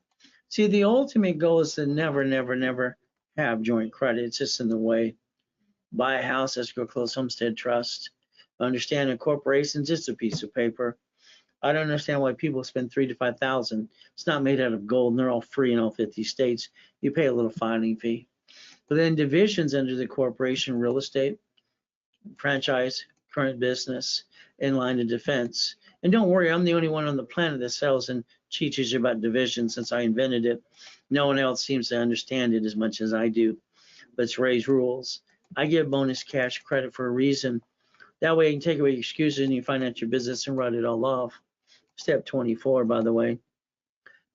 See, the ultimate goal is to never, never, never have joint credit. It's just in the way. Buy a house, escrow, close, homestead, trust. Understand a corporation's just a piece of paper. I don't understand why people spend $3,000 to $5,000. It's not made out of gold, and they're all free in all 50 states. You pay a little filing fee. But then divisions under the corporation: real estate, franchise, current business, and line of defense. And don't worry, I'm the only one on the planet that sells and teaches you about division since I invented it. No one else seems to understand it as much as I do. Let's raise rules. I give bonus cash credit for a reason. That way you can take away excuses and you finance your business and write it all off. Step 24, by the way,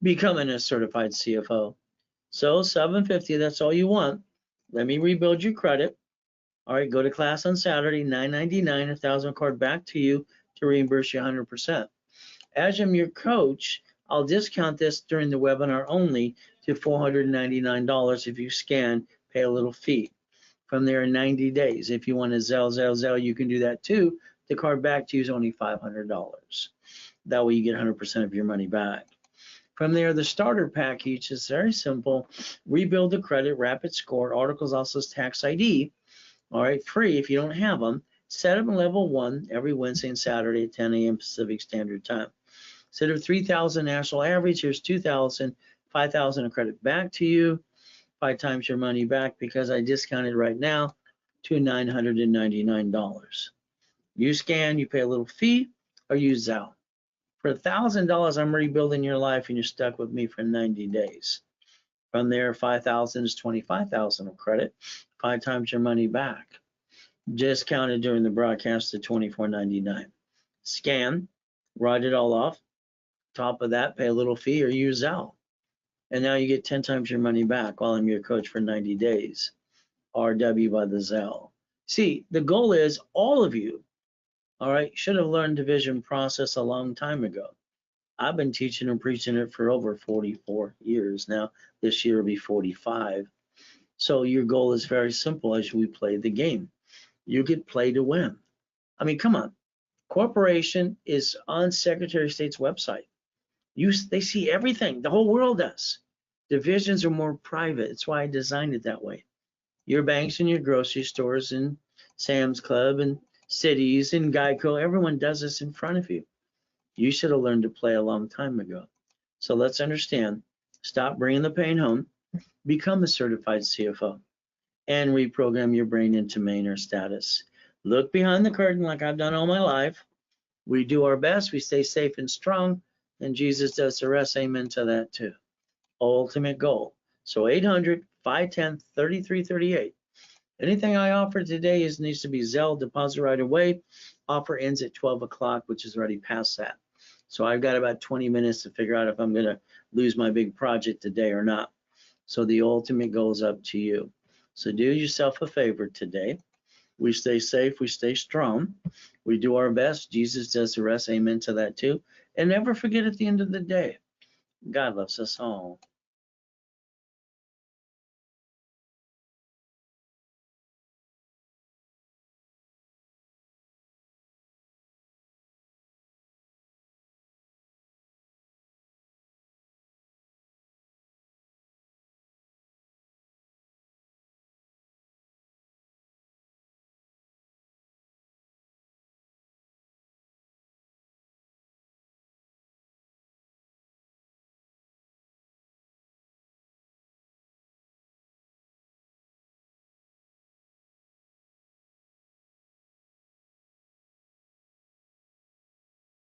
becoming a certified CFO. So $750, that's all you want. Let me rebuild your credit. All right, go to class on Saturday, $999, $1,000 card back to you to reimburse you 100%. As I'm your coach, I'll discount this during the webinar only to $499 if you scan, pay a little fee. From there in 90 days. If you want to Zelle, you can do that too. The card back to you is only $500. That way you get 100% of your money back. From there, the starter package is very simple. Rebuild the credit, rapid score, articles, also tax ID. All right, free if you don't have them. Set up in level 1 every Wednesday and Saturday at 10 a.m. Pacific Standard Time. Instead of 3,000 national average, here's 2,000, 5,000 of credit back to you. 5 times your money back because I discounted right now to $999. You scan, you pay a little fee, or use Zelle. For $1,000, I'm rebuilding your life and you're stuck with me for 90 days. From there, 5,000 is 25,000 of credit, 5 times your money back. Discounted during the broadcast to $24.99. Scan, write it all off. Top of that, pay a little fee or use Zelle. And now you get 10 times your money back while I'm your coach for 90 days. RW by the Zelle. See, the goal is all of you, all right, should have learned division process a long time ago. I've been teaching and preaching it for over 44 years now. This year will be 45. So your goal is very simple as we play the game. You get play to win. I mean, come on. Corporation is on Secretary of State's website. They see everything. The whole world does. Divisions are more private. It's why I designed it that way. Your banks and your grocery stores and Sam's Club and cities and Geico, everyone does this in front of you. You should have learned to play a long time ago. So let's understand. Stop bringing the pain home. Become a certified CFO and reprogram your brain into millionaire status. Look behind the curtain like I've done all my life. We do our best. We stay safe and strong. And Jesus does the rest. Amen to that too. Ultimate goal. So 800-510-3338. Anything I offer today needs to be Zelle deposit right away. Offer ends at 12 o'clock, which is already past that. So I've got about 20 minutes to figure out if I'm going to lose my big project today or not. So the ultimate goal is up to you. So do yourself a favor today. We stay safe, we stay strong, we do our best. Jesus does the rest. Amen to that too. And never forget at the end of the day, God loves us all.